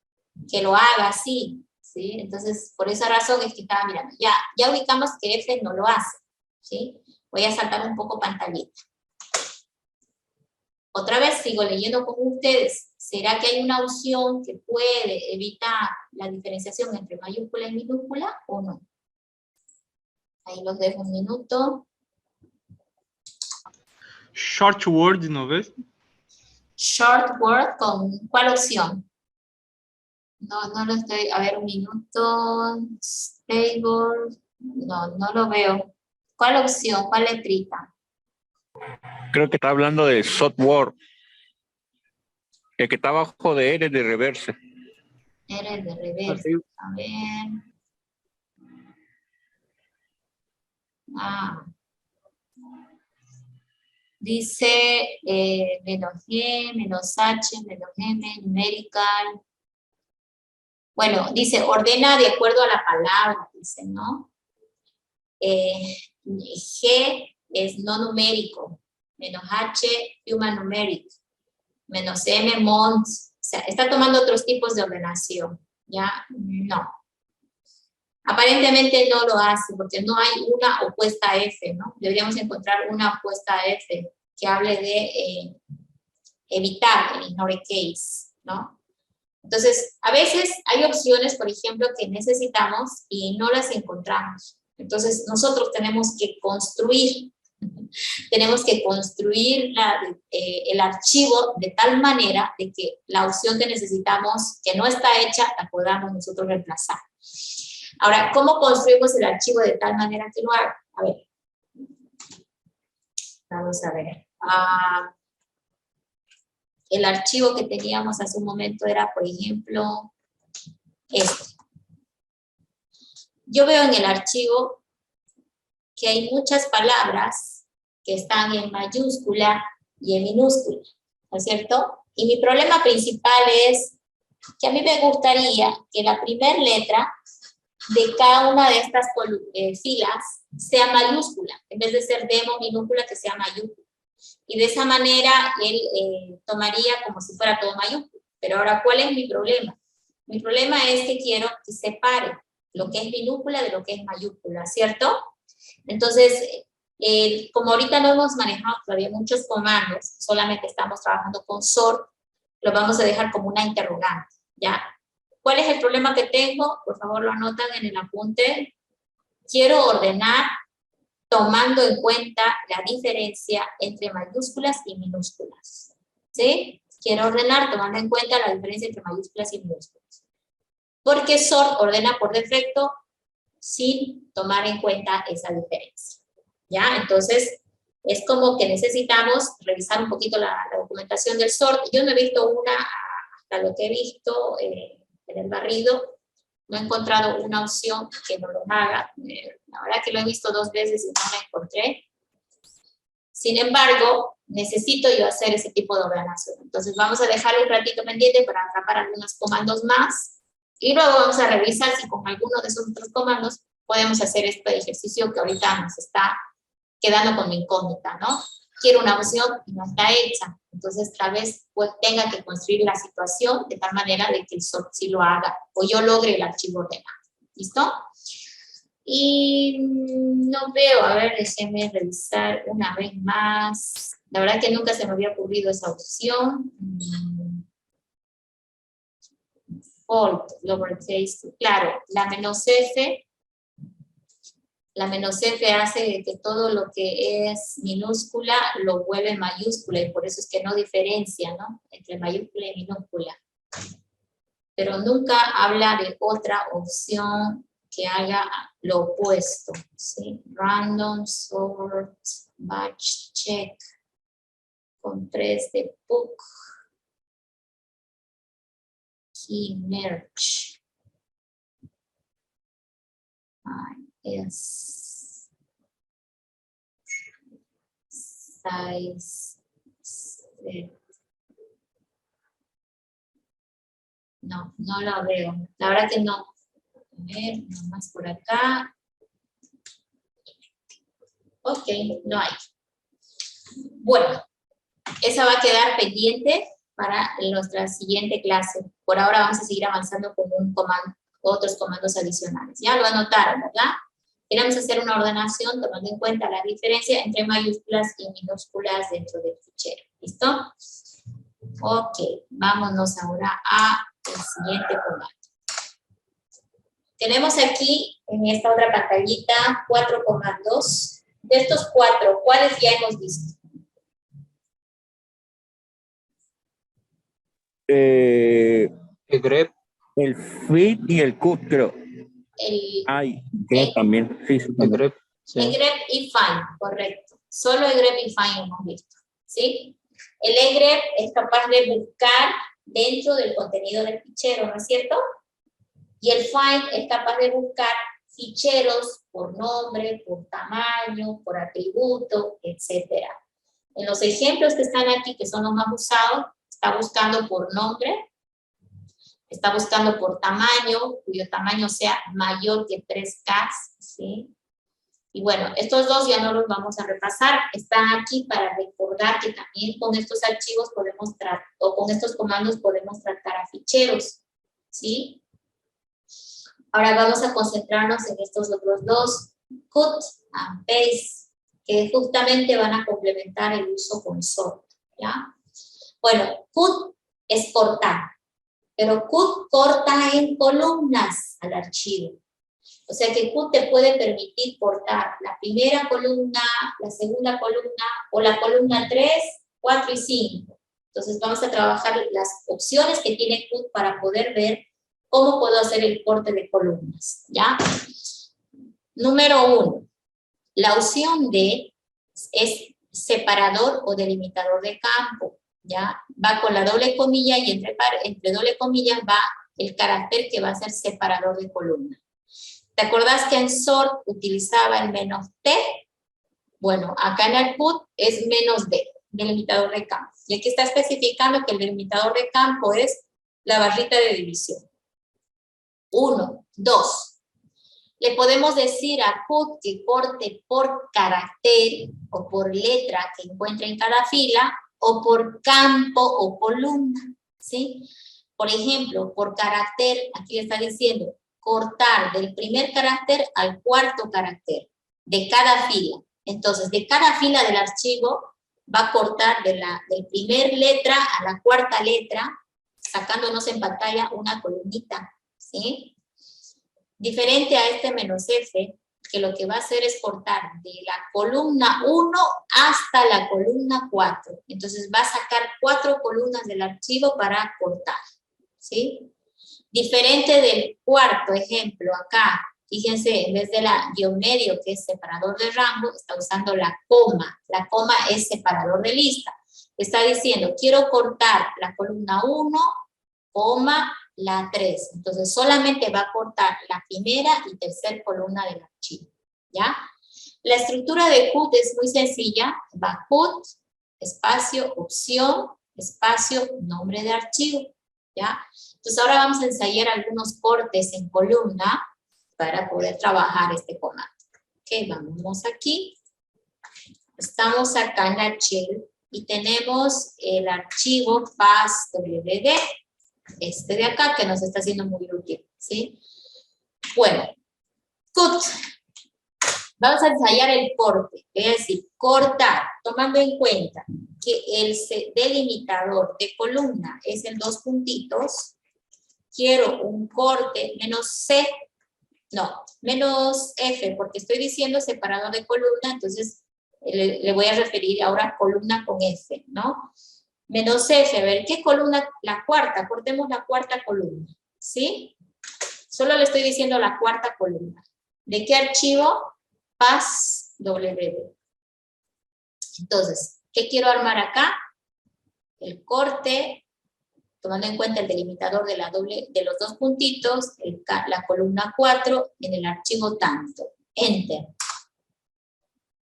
que lo haga así, ¿sí? Entonces, por esa razón es que estaba mirando. Ya ubicamos que F no lo hace, ¿sí? Voy a saltar un poco pantallita. Otra vez sigo leyendo con ustedes. ¿Será que hay una opción que puede evitar la diferenciación entre mayúscula y minúscula o no? Ahí los dejo un minuto. Short word, ¿no ves? Short word, ¿con cuál opción? No lo estoy, a ver, un minuto. Stable, no lo veo. ¿Cuál opción? ¿Cuál letrita? Creo que está hablando de software. El que está abajo de él es de reverse. R de reversa. A ver. Dice menos G, menos H, menos M, numerical. Bueno, dice ordena de acuerdo a la palabra, dice, ¿no? G es no numérico, menos H, human numeric, menos M, mont, o sea, está tomando otros tipos de ordenación, ¿ya? No. Aparentemente no lo hace, porque no hay una opuesta a F, ¿no? Deberíamos encontrar una opuesta a F que hable de evitar el ignore case, ¿no? Entonces, a veces hay opciones, por ejemplo, que necesitamos y no las encontramos. Entonces, nosotros tenemos que construir el archivo de tal manera de que la opción que necesitamos, que no está hecha, la podamos nosotros reemplazar. Ahora, ¿cómo construimos el archivo de tal manera que lo haga? A ver. Vamos a ver. El archivo que teníamos hace un momento era, por ejemplo, este. Yo veo en el archivo que hay muchas palabras que están en mayúscula y en minúscula, ¿no es cierto? Y mi problema principal es que a mí me gustaría que la primera letra de cada una de estas filas sea mayúscula, en vez de ser demo minúscula, que sea mayúscula. Y de esa manera él tomaría como si fuera todo mayúscula. Pero ahora, ¿cuál es mi problema? Mi problema es que quiero que separe lo que es minúscula de lo que es mayúscula, ¿cierto? Entonces, como ahorita no hemos manejado todavía muchos comandos, solamente estamos trabajando con sort, lo vamos a dejar como una interrogante, ¿ya? ¿Cuál es el problema que tengo? Por favor, lo anotan en el apunte. Quiero ordenar tomando en cuenta la diferencia entre mayúsculas y minúsculas, ¿sí? Quiero ordenar tomando en cuenta la diferencia entre mayúsculas y minúsculas. Porque sort ordena por defecto sin tomar en cuenta esa diferencia, ¿ya? Entonces, es como que necesitamos revisar un poquito la documentación del sort. Yo no he visto una, hasta lo que he visto en el barrido, no he encontrado una opción que no lo haga. La verdad que lo he visto 2 veces y no la encontré. Sin embargo, necesito yo hacer ese tipo de ordenación. Entonces vamos a dejar un ratito pendiente para atrapar algunos comandos más. Y luego vamos a revisar si con alguno de esos otros comandos podemos hacer este ejercicio que ahorita nos está quedando con incógnita, ¿no? Quiero una opción y no está hecha. Entonces, tal vez pues, tenga que construir la situación de tal manera de que el sort sí lo haga o yo logre el archivo ordenado. ¿Listo? Y no veo, a ver, déjenme revisar una vez más. La verdad que nunca se me había ocurrido esa opción. Alt, lowercase, claro, la menos F hace que todo lo que es minúscula lo vuelve mayúscula y por eso es que no diferencia, ¿no? Entre mayúscula y minúscula. Pero nunca habla de otra opción que haga lo opuesto, ¿sí? Random sort, batch check, con 3 de PUC, key merge. Es size set. No, no la veo. La verdad que no. A ver, nomás por acá. Ok, no hay. Bueno, esa va a quedar pendiente para nuestra siguiente clase. Por ahora vamos a seguir avanzando con otros comandos adicionales. Ya lo anotaron, ¿verdad? Queremos hacer una ordenación tomando en cuenta la diferencia entre mayúsculas y minúsculas dentro del fichero. ¿Listo? Ok, vámonos ahora al siguiente comando. Tenemos aquí, en esta otra pantallita, 4 comandos. De estos 4, ¿cuáles ya hemos visto? El grep, el fit y el cut, creo. Grep también. Sí, el grep. Sí. Egrep y find, correcto. Solo egrep y find hemos visto, ¿sí? El egrep es capaz de buscar dentro del contenido del fichero, ¿no es cierto? Y el find es capaz de buscar ficheros por nombre, por tamaño, por atributo, etc. En los ejemplos que están aquí, que son los más usados, está buscando por nombre, está buscando por tamaño, cuyo tamaño sea mayor que 3K, ¿sí? Y bueno, estos dos ya no los vamos a repasar, están aquí para recordar que también con estos archivos podemos tratar, o con estos comandos podemos tratar a ficheros, ¿sí? Ahora vamos a concentrarnos en estos otros dos, cut and paste, que justamente van a complementar el uso con sort, ¿ya? Bueno, cut es cortar, pero cut corta en columnas al archivo. O sea que cut te puede permitir cortar la primera columna, la segunda columna, o la columna 3, 4 y 5. Entonces vamos a trabajar las opciones que tiene cut para poder ver cómo puedo hacer el corte de columnas, ¿ya? Número 1. La opción D es separador o delimitador de campo, ¿ya? Va con la doble comilla y entre doble comillas va el carácter que va a ser separador de columna. ¿Te acordás que en sort utilizaba el -t? Bueno, acá en el cut es -d, delimitador de campo. Y aquí está especificando que el delimitador de campo es la barrita de división. 1, 2. Le podemos decir a CUT que corte por carácter o por letra que encuentre en cada fila o por campo o columna, ¿sí? Por ejemplo, por carácter, aquí le está diciendo cortar del primer carácter al cuarto carácter de cada fila. Entonces, de cada fila del archivo va a cortar del primer letra a la cuarta letra, sacándonos en pantalla una columnita, ¿sí? Diferente a este "-f", que lo que va a hacer es cortar de la columna 1 hasta la columna 4. Entonces va a sacar 4 columnas del archivo para cortar, ¿sí? Diferente del cuarto ejemplo acá, fíjense, en vez de la guión medio, que es separador de rango, está usando la coma. La coma es separador de lista. Está diciendo, quiero cortar la columna 1, coma, la 3. Entonces solamente va a cortar la primera y tercera columna del archivo, ¿ya? La estructura de CUT es muy sencilla. Va CUT, espacio, opción, espacio, nombre de archivo, ¿ya? Entonces ahora vamos a ensayar algunos cortes en columna para poder trabajar este comando. Ok, vamos aquí. Estamos acá en la shell y tenemos el archivo PASWD. Este de acá que nos está haciendo muy útil, ¿sí? Bueno, CUT. Vamos a ensayar el corte, es decir, cortar, tomando en cuenta que el delimitador de columna es el 2 puntitos. Quiero un corte menos F, porque estoy diciendo separador de columna, entonces le voy a referir ahora columna con F, ¿no? Menos F, a ver, ¿qué columna? La cuarta, cortemos la cuarta columna, ¿sí? Solo le estoy diciendo la cuarta columna. ¿De qué archivo? PASWD. Entonces, ¿qué quiero armar acá? El corte, tomando en cuenta el delimitador de, de los 2 puntitos, la columna 4 en el archivo tanto. Enter.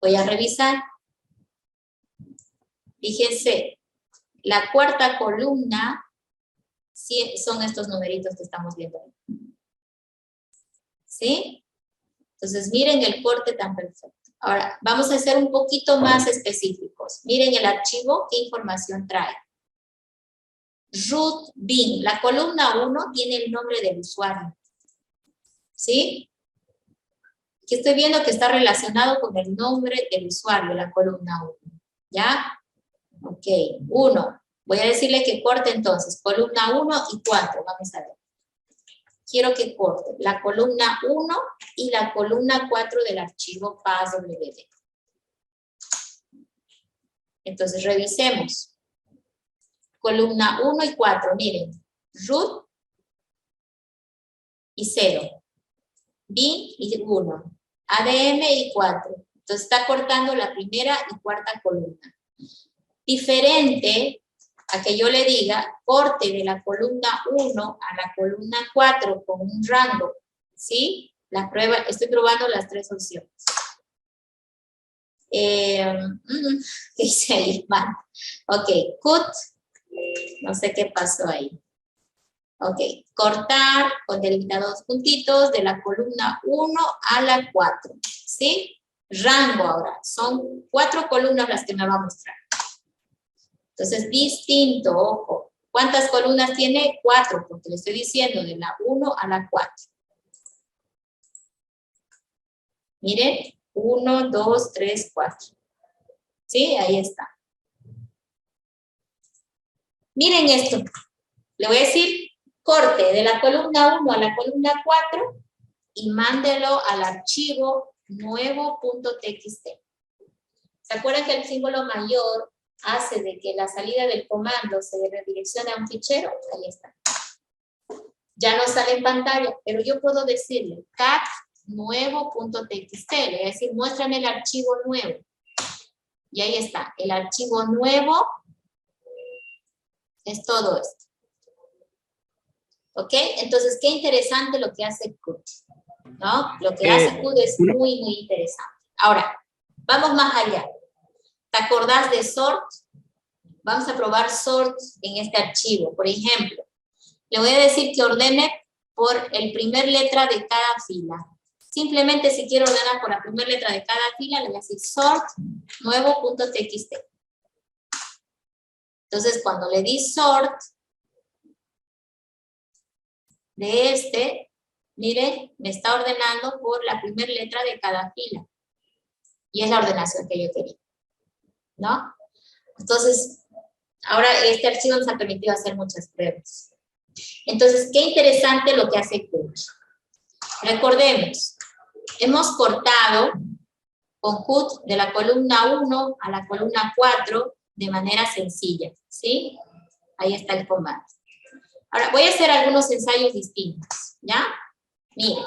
Voy a revisar. Fíjense. La cuarta columna son estos numeritos que estamos viendo ahí. ¿Sí? Entonces, miren el corte tan perfecto. Ahora, vamos a ser un poquito más específicos. Miren el archivo, qué información trae. Root bin. La columna 1 tiene el nombre del usuario. ¿Sí? Aquí estoy viendo que está relacionado con el nombre del usuario, la columna 1. ¿Ya? Ok, 1. Voy a decirle que corte entonces, columna 1 y 4, vamos a ver. Quiero que corte la columna 1 y la columna 4 del archivo PASWD. Entonces revisemos. Columna 1 y 4, miren. Root y 0. Bin y 1. ADM y 4. Entonces está cortando la primera y cuarta columna. Diferente a que yo le diga corte de la columna 1 a la columna 4 con un rango, ¿sí? Estoy probando las 3 opciones. ¿Qué hice ahí? Mal. Ok, CUT, no sé qué pasó ahí. Ok, cortar con delimitado 2 puntitos de la columna 1 a la 4, ¿sí? Rango ahora, son 4 columnas las que me va a mostrar. Entonces, distinto, ojo. ¿Cuántas columnas tiene? 4, porque le estoy diciendo de la 1 a la 4. Miren, 1, 2, 3, 4. ¿Sí? Ahí está. Miren esto. Le voy a decir corte de la columna 1 a la columna 4 y mándelo al archivo nuevo.txt. ¿Se acuerdan que el símbolo mayor hace de que la salida del comando se redireccione a un fichero? Ahí está. Ya no sale en pantalla, pero yo puedo decirle cat nuevo.txt, le voy a decir muéstrame el archivo nuevo. Y ahí está, el archivo nuevo es todo esto. ¿Ok? Entonces, qué interesante lo que hace CUT, ¿no? Lo que hace CUT es muy, muy interesante. Ahora, vamos más allá. ¿Te acordás de sort? Vamos a probar sort en este archivo. Por ejemplo, le voy a decir que ordene por el primer letra de cada fila. Simplemente si quiero ordenar por la primera letra de cada fila, le voy a decir sort nuevo.txt. Entonces, cuando le di sort de este, mire, me está ordenando por la primera letra de cada fila. Y es la ordenación que yo quería, ¿no? Entonces, ahora este archivo nos ha permitido hacer muchas pruebas. Entonces, qué interesante lo que hace Qt. Recordemos, hemos cortado con Qt de la columna 1 a la columna 4 de manera sencilla, ¿sí? Ahí está el comando. Ahora, voy a hacer algunos ensayos distintos, ¿ya? Mire,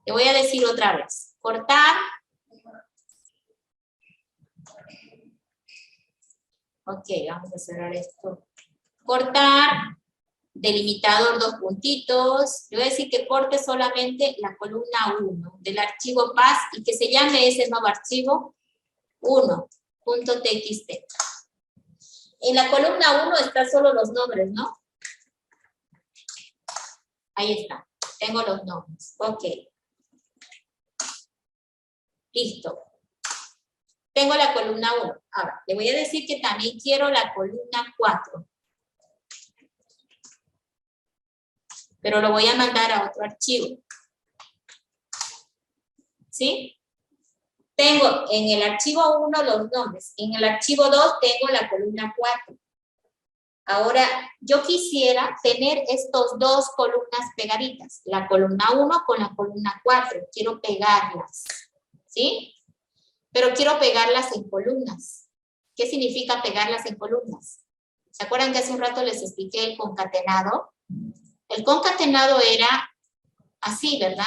te voy a decir otra vez. Cortar. Ok, vamos a cerrar esto. Cortar, delimitador, dos puntitos. Le voy a decir que corte solamente la columna 1 del archivo PAS y que se llame ese nuevo archivo 1.txt. En la columna 1 están solo los nombres, ¿no? Ahí está. Tengo los nombres. Ok. Listo. Tengo la columna 1. Ahora, le voy a decir que también quiero la columna 4. Pero lo voy a mandar a otro archivo. ¿Sí? Tengo en el archivo 1 los nombres. En el archivo 2 tengo la columna 4. Ahora, yo quisiera tener estos dos columnas pegaditas. La columna 1 con la columna 4. Quiero pegarlas. ¿Sí? Pero quiero pegarlas en columnas. ¿Qué significa pegarlas en columnas? ¿Se acuerdan que hace un rato les expliqué el concatenado? El concatenado era así, ¿verdad?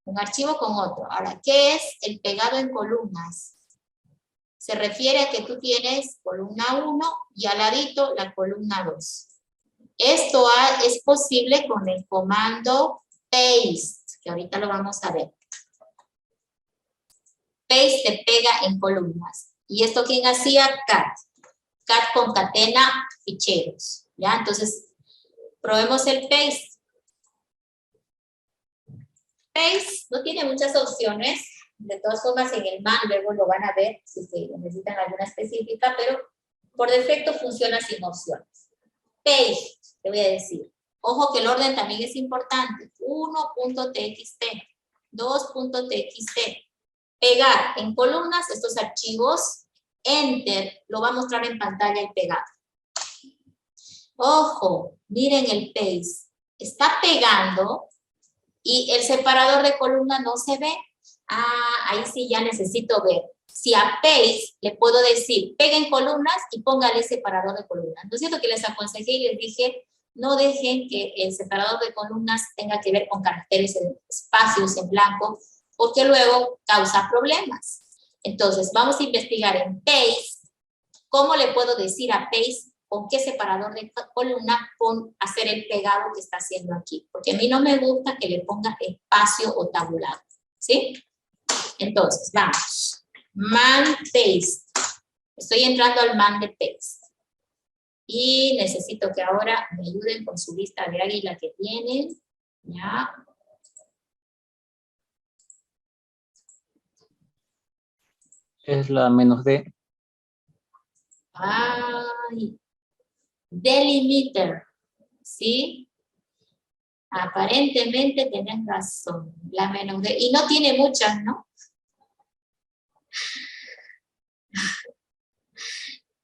Un archivo con otro. Ahora, ¿qué es el pegado en columnas? Se refiere a que tú tienes columna 1 y al ladito la columna 2. Esto es posible con el comando paste, que ahorita lo vamos a ver. Paste te pega en columnas. ¿Y esto quién hacía? Cat. Cat concatena ficheros. ¿Ya? Entonces, probemos el paste. Paste no tiene muchas opciones. De todas formas, en el man luego lo van a ver si necesitan alguna específica, pero por defecto funciona sin opciones. Paste, te voy a decir. Ojo que el orden también es importante. 1.txt, 2.txt. Pegar en columnas estos archivos, Enter, lo va a mostrar en pantalla el pegado. Ojo, miren el paste. Está pegando y el separador de columna no se ve. Ah, ahí sí ya necesito ver. Si a paste le puedo decir, peguen columnas y póngale separador de columnas. ¿No es cierto que les aconsejé y les dije, no dejen que el separador de columnas tenga que ver con caracteres en espacios en blanco, porque luego causa problemas. Entonces, vamos a investigar en paste, cómo le puedo decir a paste con qué separador de columna hacer el pegado que está haciendo aquí. Porque a mí no me gusta que le ponga espacio o tabulado. ¿Sí? Entonces, vamos. Man paste. Estoy entrando al man de paste. Y necesito que ahora me ayuden con su lista de águila que tienen. Ya. Es la -D. Ay. Delimiter. ¿Sí? Aparentemente tenés razón. La -D. Y no tiene muchas, ¿no?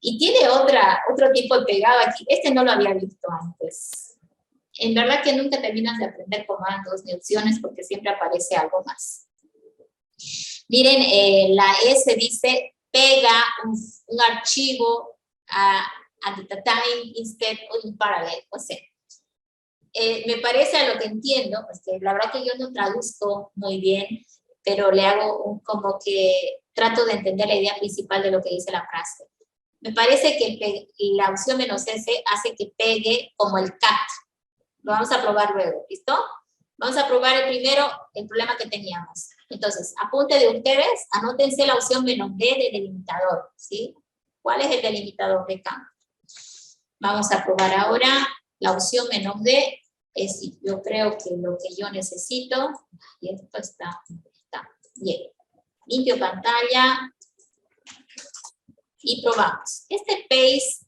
Y tiene otro tipo de pegado aquí. Este no lo había visto antes. En verdad que nunca terminas de aprender comandos ni opciones porque siempre aparece algo más. Miren, la S dice pega un archivo at the time instead or in parallel. O sea, me parece a lo que entiendo, pues que la verdad que yo no traduzco muy bien, pero le hago como que trato de entender la idea principal de lo que dice la frase. Me parece que la opción -S hace que pegue como el cat. Lo vamos a probar luego, ¿listo? Vamos a probar primero el problema que teníamos. Entonces, apunte de ustedes, anótense la opción -D de delimitador, ¿sí? ¿Cuál es el delimitador de campo? Vamos a probar ahora la opción -D yo creo que lo que yo necesito, y esto está bien. Limpio pantalla y probamos. Este paste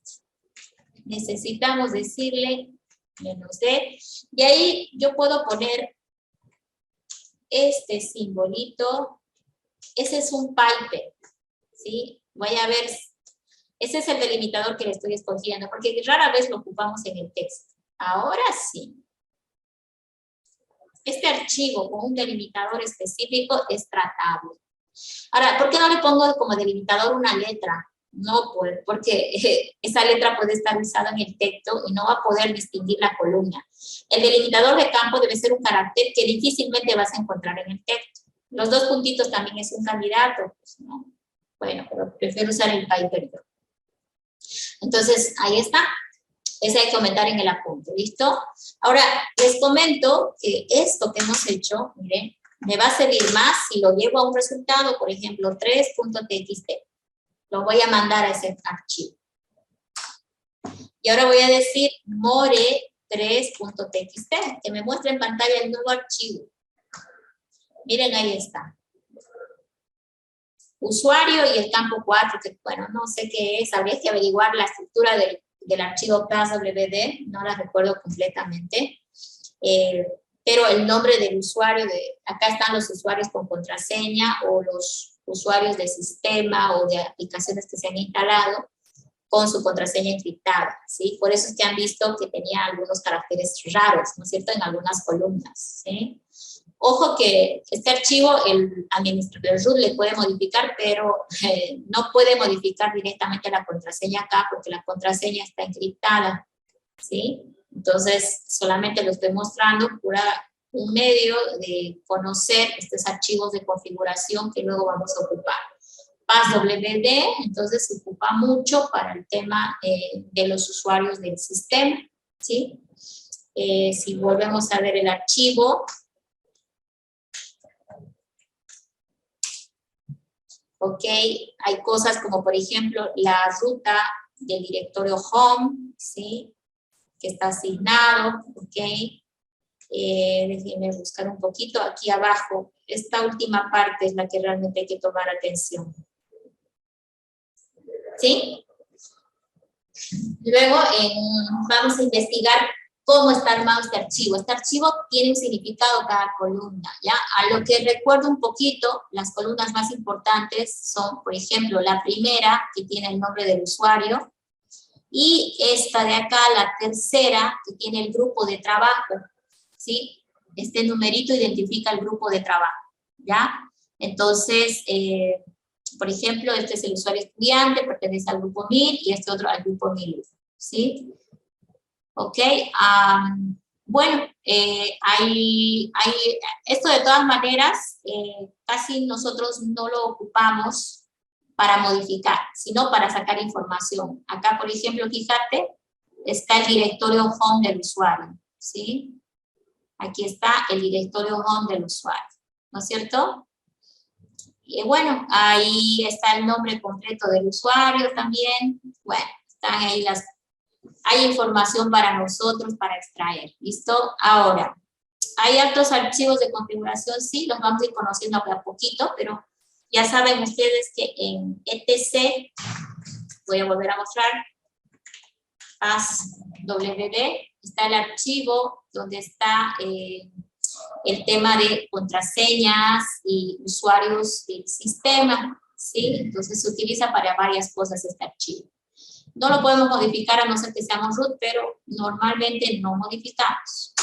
necesitamos decirle -d, y ahí yo puedo poner este simbolito. Ese es un pipe, ¿sí? Voy a ver, ese es el delimitador que le estoy escogiendo, porque rara vez lo ocupamos en el texto. Ahora sí. Este archivo con un delimitador específico es tratable. Ahora, ¿por qué no le pongo como delimitador una letra? No, porque esa letra puede estar usada en el texto y no va a poder distinguir la columna. El delimitador de campo debe ser un carácter que difícilmente vas a encontrar en el texto. Los dos puntitos también es un candidato, pues, ¿no? Bueno, pero prefiero usar el Piper. Entonces, ahí está. Ese hay que comentar en el apunte, ¿listo? Ahora, les comento que esto que hemos hecho, miren, me va a servir más si lo llevo a un resultado, por ejemplo, 3.txt. Lo voy a mandar a ese archivo. Y ahora voy a decir more3.txt, que me muestre en pantalla el nuevo archivo. Miren, ahí está. Usuario y el campo 4, que bueno, no sé qué es, habría que averiguar la estructura del archivo PASWD, no la recuerdo completamente. Pero el nombre del usuario, acá están los usuarios con contraseña o los usuarios de sistema o de aplicaciones que se han instalado con su contraseña encriptada, ¿sí? Por eso es que han visto que tenía algunos caracteres raros, ¿no es cierto?, en algunas columnas, ¿sí? Ojo que este archivo el administrador root le puede modificar, pero no puede modificar directamente la contraseña acá porque la contraseña está encriptada, ¿sí? Entonces, solamente lo estoy mostrando por un medio de conocer estos archivos de configuración que luego vamos a ocupar. PASWD, entonces se ocupa mucho para el tema de los usuarios del sistema, ¿sí? Si volvemos a ver el archivo, ok, hay cosas como por ejemplo la ruta del directorio home, ¿sí? Que está asignado, ok. Déjenme buscar un poquito aquí abajo. Esta última parte es la que realmente hay que tomar atención. ¿Sí? Luego vamos a investigar cómo está armado este archivo. Este archivo tiene un significado cada columna, ¿ya? A lo que recuerdo un poquito, las columnas más importantes son, por ejemplo, la primera, que tiene el nombre del usuario, y esta de acá, la tercera, que tiene el grupo de trabajo, ¿sí? Este numerito identifica el grupo de trabajo, ¿ya? Entonces, por ejemplo, este es el usuario estudiante, pertenece al grupo 1000, y este otro al grupo 1001, ¿sí? Ok, bueno, esto de todas maneras, casi nosotros no lo ocupamos para modificar, sino para sacar información. Acá, por ejemplo, fíjate, está el directorio home del usuario, ¿sí? Aquí está el directorio home del usuario, ¿no es cierto? Y bueno, ahí está el nombre completo del usuario también. Bueno, están ahí hay información para nosotros para extraer, ¿listo? Ahora, hay altos archivos de configuración, sí, los vamos a ir conociendo a poquito, pero ya saben ustedes que en etc, voy a volver a mostrar, PASWD, está el archivo donde está el tema de contraseñas y usuarios del sistema, ¿sí? Entonces se utiliza para varias cosas este archivo. No lo podemos modificar a no ser que seamos root, pero normalmente no modificamos,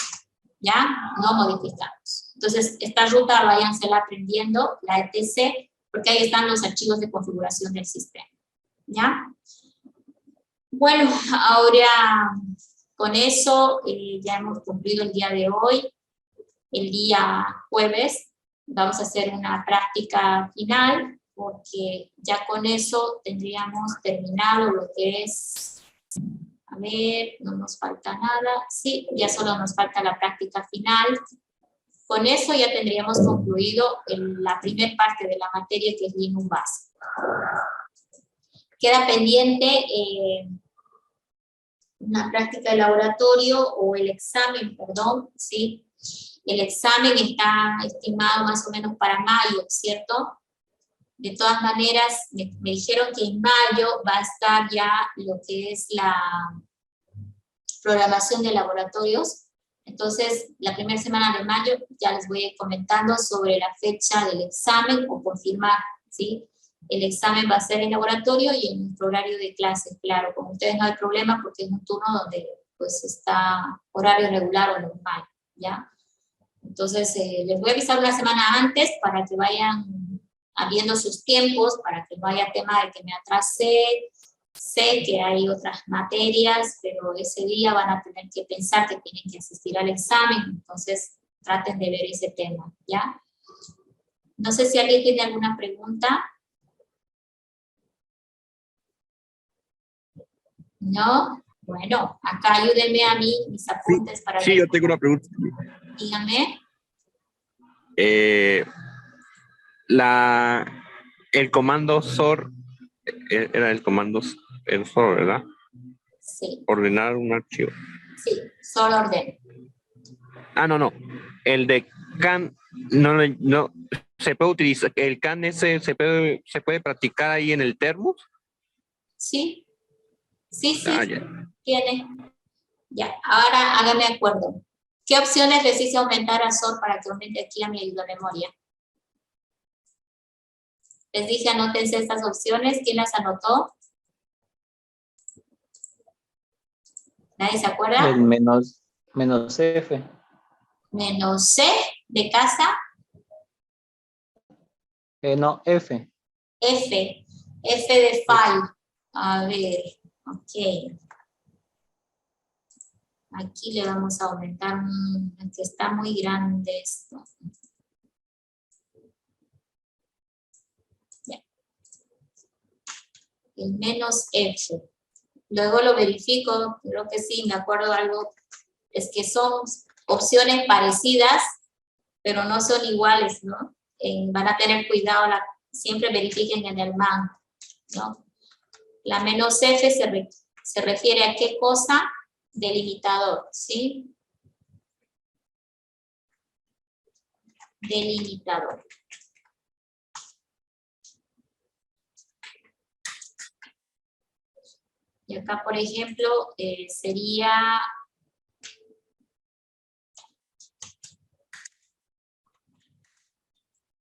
¿ya? No modificamos. Entonces, esta ruta váyansela aprendiendo, la etc, porque ahí están los archivos de configuración del sistema, ¿ya? Bueno, ahora con eso ya hemos cumplido el día de hoy. El día jueves vamos a hacer una práctica final, porque ya con eso tendríamos terminado lo que es, a ver, no nos falta nada, sí, ya solo nos falta la práctica final. Con eso ya tendríamos concluido la primera parte de la materia, que es Linux básico. Queda pendiente una práctica de laboratorio o el examen, perdón, ¿sí? El examen está estimado más o menos para mayo, ¿cierto? De todas maneras, me dijeron que en mayo va a estar ya lo que es la programación de laboratorios. Entonces, la primera semana de mayo ya les voy a ir comentando sobre la fecha del examen o confirmar, ¿sí? El examen va a ser en laboratorio y en nuestro horario de clases, claro. Con ustedes no hay problema porque es un turno donde pues está horario regular o normal, ¿ya? Entonces, les voy a avisar una semana antes para que vayan habiendo sus tiempos, para que no haya tema de que me atrasé. Sé que hay otras materias, pero ese día van a tener que pensar que tienen que asistir al examen, entonces traten de ver ese tema, ¿ya? No sé si alguien tiene alguna pregunta. ¿No? Bueno, acá ayúdenme a mí, mis apuntes para... Sí, yo tengo una pregunta. Dígame. El comando SOR, era el comando SOR, ¿verdad? Sí. Ordenar un archivo. Sí, solo orden. No. El de CAN, no, se puede utilizar, el CAN ese se puede practicar ahí en el Termus. Sí. Sí, Ya. Tiene. Ya, ahora hágame acuerdo. ¿Qué opciones les hice aumentar a SOR para que aumente aquí a mi memoria? Les dije anótense estas opciones. ¿Quién las anotó? ¿Nadie se acuerda? El menos F. Menos C de casa. No, F. F de file. A ver, ok. Aquí le vamos a aumentar, que está muy grande esto. Ya. El menos F. Luego lo verifico, creo que sí, me acuerdo algo. Es que son opciones parecidas, pero no son iguales, ¿no? Van a tener cuidado, siempre verifiquen en el man, ¿no? La menos F se refiere a qué cosa? Delimitador, ¿sí? Delimitador. Y acá, por ejemplo, sería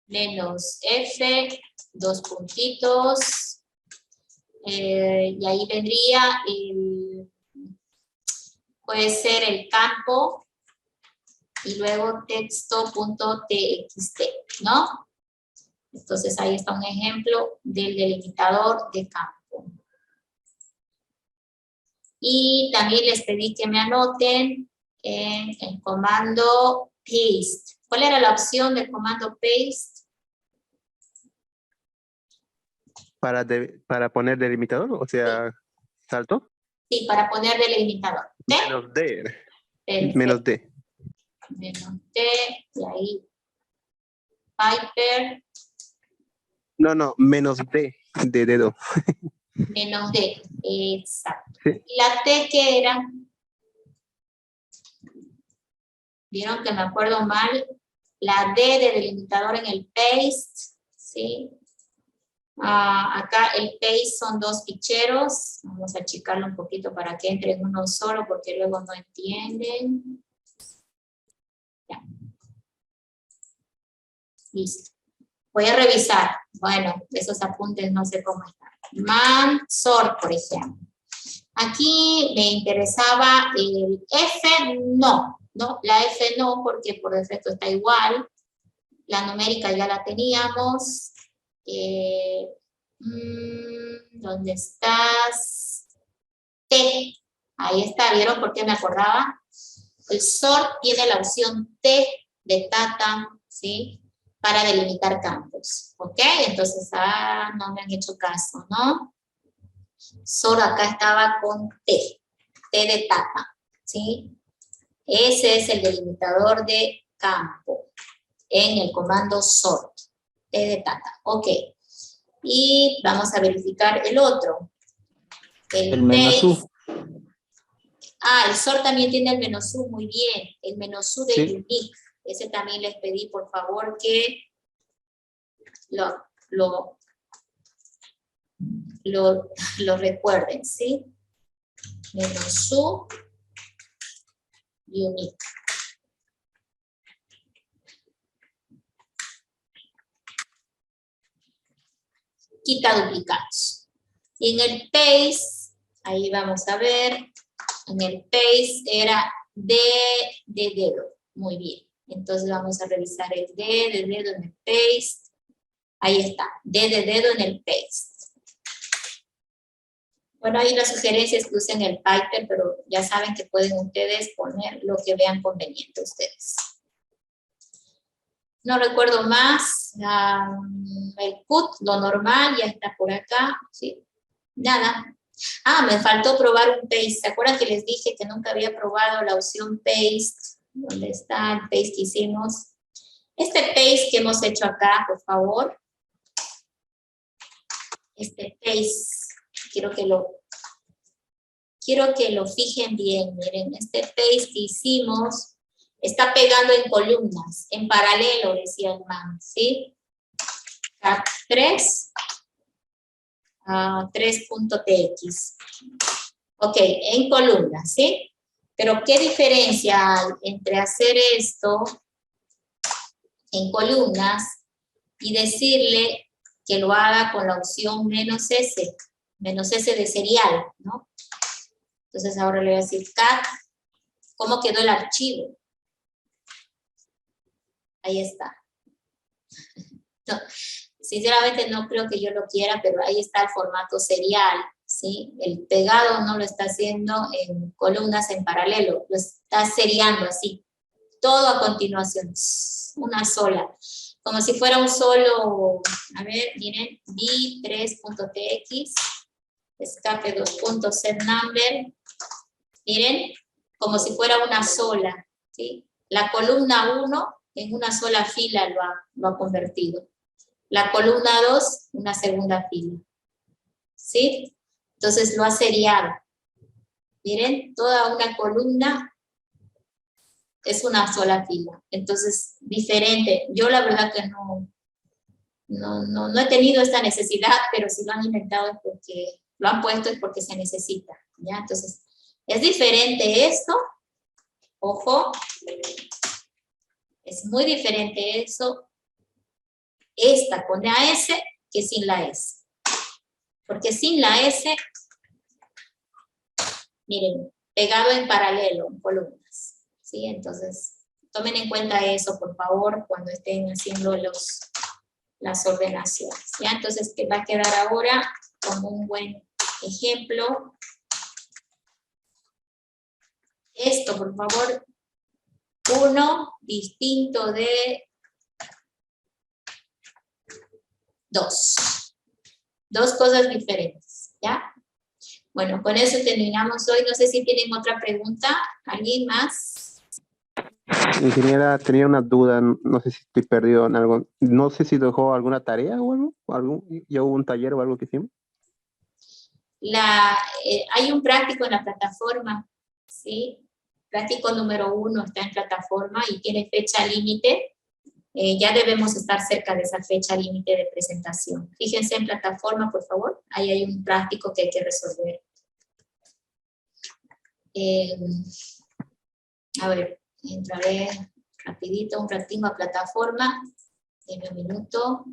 menos F, 2 puntitos, y ahí vendría puede ser el campo, y luego texto.txt, ¿no? Entonces ahí está un ejemplo del delimitador de campo. Y también les pedí que me anoten en el comando paste. ¿Cuál era la opción del comando paste? Para poner delimitador, o sea, salto. Sí, para poner delimitador. ¿D? Menos D. Perfecto. Menos D. Menos D, y ahí Piper. No, menos D, de dedo. Menos D, exacto. Sí. ¿Y la T qué era? Vieron que me acuerdo mal. La D de delimitador en el paste, ¿sí? Acá el paste son 2 ficheros. Vamos a achicarlo un poquito para que entre en uno solo, porque luego no entienden. Ya. Listo. Voy a revisar. Bueno, esos apuntes no sé cómo están. Man, sort, por ejemplo. Aquí me interesaba el F, no, la F no, porque por defecto está igual. La numérica ya la teníamos. ¿Dónde estás? T, ahí está, ¿vieron por qué me acordaba? El sort tiene la opción T de Tata, ¿sí? Para delimitar campos, ¿ok? Entonces, no me han hecho caso, ¿no? Solo acá estaba con T de Tata, ¿sí? Ese es el delimitador de campo en el comando sort, T de Tata, ok. Y vamos a verificar el otro. El menos U. Ah, el SOR también tiene el -U, muy bien. El -U de Sí. unique. Ese también les pedí, por favor, que lo recuerden, ¿sí? -U, unique. Quita duplicados. Y en el paste, ahí vamos a ver, en el paste era D de dedo. Muy bien. Entonces vamos a revisar el D de dedo en el paste. Ahí está, D de dedo en el paste. Bueno, ahí la sugerencia es que usen el Python, pero ya saben que pueden ustedes poner lo que vean conveniente ustedes. No recuerdo más, el put, lo normal, ya está por acá, ¿sí? Nada. Ah, me faltó probar un paste. ¿Se acuerdan que les dije que nunca había probado la opción paste? ¿Dónde está el paste que hicimos? Este paste que hemos hecho acá, por favor. Este paste, quiero que lo fijen bien. Miren, este paste que hicimos está pegando en columnas, en paralelo, decía el man, ¿sí? Cap 3, 3.tx. Ok, en columnas, ¿sí? Pero ¿qué diferencia hay entre hacer esto en columnas y decirle que lo haga con la opción -S de serial, ¿no? Entonces ahora le voy a decir cat, ¿cómo quedó el archivo? Ahí está. No, sinceramente no creo que yo lo quiera, pero ahí está el formato serial, ¿sí? El pegado no lo está haciendo en columnas en paralelo, lo está seriando así, todo a continuación, una sola, como si fuera un solo, a ver, miren, b3.tx, escape 2.setNumber, miren, como si fuera una sola, ¿sí? La columna 1 en una sola fila lo ha convertido. La columna 2, una segunda fila. ¿Sí? Entonces lo ha seriado. Miren, toda una columna es una sola fila. Entonces, diferente. Yo la verdad que no he tenido esta necesidad, pero si lo han inventado es porque, lo han puesto es porque se necesita. ¿Ya? Entonces, es diferente esto. Ojo. Es muy diferente eso. Esta con la S que sin la S. Porque sin la S, miren, pegado en paralelo, en columnas. ¿Sí? Entonces, tomen en cuenta eso, por favor, cuando estén haciendo las ordenaciones. ¿Ya? Entonces, que va a quedar ahora como un buen ejemplo. Esto, por favor, 1 distinto de 2. Dos cosas diferentes, ¿ya? Bueno, con eso terminamos hoy. No sé si tienen otra pregunta. ¿Alguien más? Ingeniera, tenía una duda, no sé si estoy perdido en algo. No sé si dejó alguna tarea o algo. ¿Ya hubo un taller o algo que hicimos? Hay un práctico en la plataforma, ¿sí? Práctico número 1 está en plataforma y tiene fecha límite. Ya debemos estar cerca de esa fecha límite de presentación. Fíjense en plataforma, por favor. Ahí hay un práctico que hay que resolver. A ver, entraré rapidito un ratito a plataforma. Denme un minuto.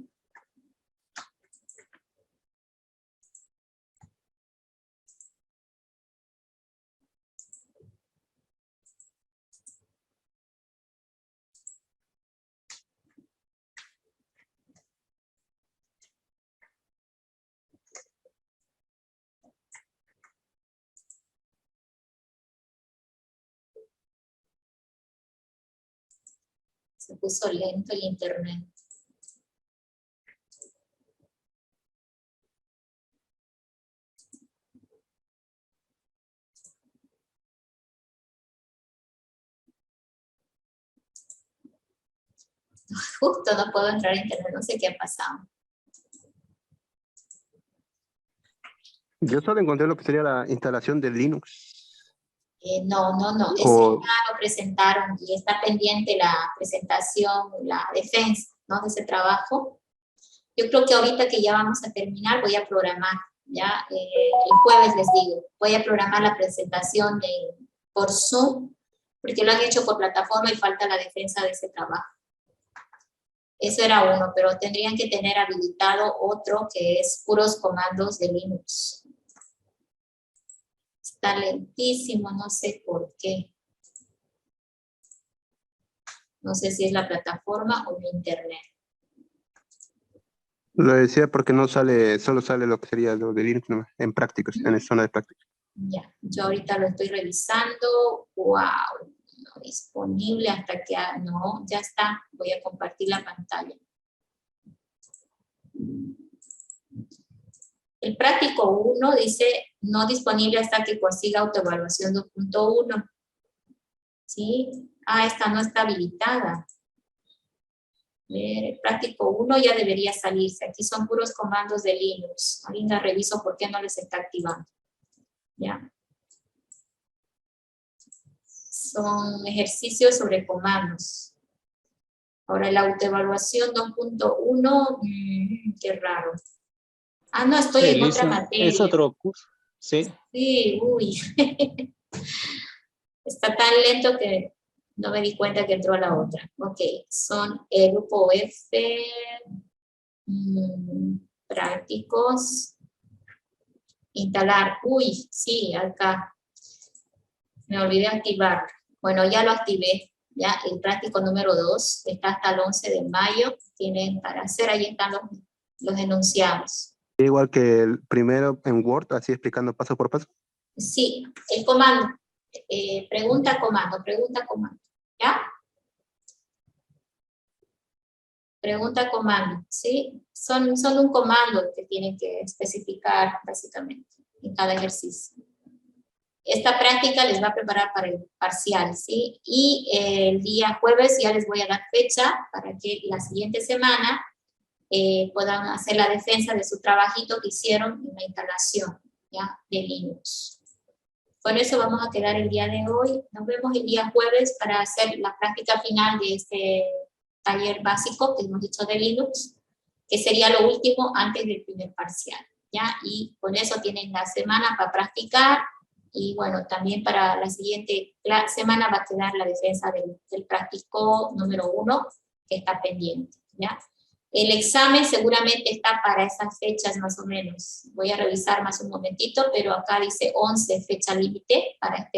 Se puso lento el internet. Justo no puedo entrar a internet, no sé qué ha pasado. Yo solo encontré lo que sería la instalación de Linux. No. Ese ya lo presentaron y está pendiente la presentación, la defensa, ¿no? De ese trabajo. Yo creo que ahorita que ya vamos a terminar, voy a programar, ya el jueves les digo, voy a programar la presentación por Zoom, porque lo han hecho por plataforma y falta la defensa de ese trabajo. Eso era uno, pero tendrían que tener habilitado otro que es puros comandos de Linux. Está lentísimo, no sé por qué. No sé si es la plataforma o mi internet. Lo decía porque no sale, solo sale lo que sería lo de Linux nomás, en prácticos, en la zona de prácticos. Ya, yo ahorita lo estoy revisando. Wow, no disponible hasta que... no, ya está. Voy a compartir la pantalla. El práctico 1 dice no disponible hasta que consiga autoevaluación 2.1. ¿Sí? Esta no está habilitada. El práctico 1 ya debería salirse. Aquí son puros comandos de Linux. Ahorita reviso por qué no les está activando. ¿Ya? Son ejercicios sobre comandos. Ahora la autoevaluación 2.1, qué raro. No, estoy en otra materia. Es otro curso, sí. Sí, uy. Está tan lento que no me di cuenta que entró a la otra. Ok, son el grupo F, prácticos, instalar. Uy, sí, acá. Me olvidé activar. Bueno, ya lo activé. Ya el práctico número 2 está hasta el 11 de mayo. Tienen para hacer, ahí están los enunciados. Igual que el primero en Word, así explicando paso por paso. Sí, el comando. Pregunta, comando. ¿Ya? Pregunta, comando. ¿Sí? Son un comando que tienen que especificar básicamente en cada ejercicio. Esta práctica les va a preparar para el parcial, ¿sí? Y el día jueves ya les voy a dar fecha para que la siguiente semana puedan hacer la defensa de su trabajito que hicieron en la instalación, ¿ya? De Linux. Con eso vamos a quedar el día de hoy. Nos vemos el día jueves para hacer la práctica final de este taller básico que hemos dicho de Linux, que sería lo último antes del primer parcial, ¿ya? Y con eso tienen la semana para practicar. Y bueno, también para la siguiente semana va a quedar la defensa del práctico número 1, que está pendiente, ¿ya? El examen seguramente está para esas fechas más o menos. Voy a revisar más un momentito, pero acá dice 11 fecha límite para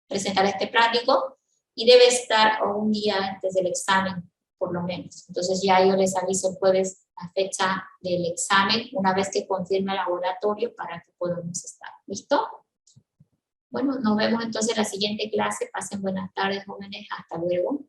presentar este práctico, y debe estar un día antes del examen, por lo menos. Entonces ya yo les aviso el jueves la fecha del examen, una vez que confirme el laboratorio para que podamos estar. ¿Listo? Bueno, nos vemos entonces en la siguiente clase. Pasen buenas tardes, jóvenes. Hasta luego.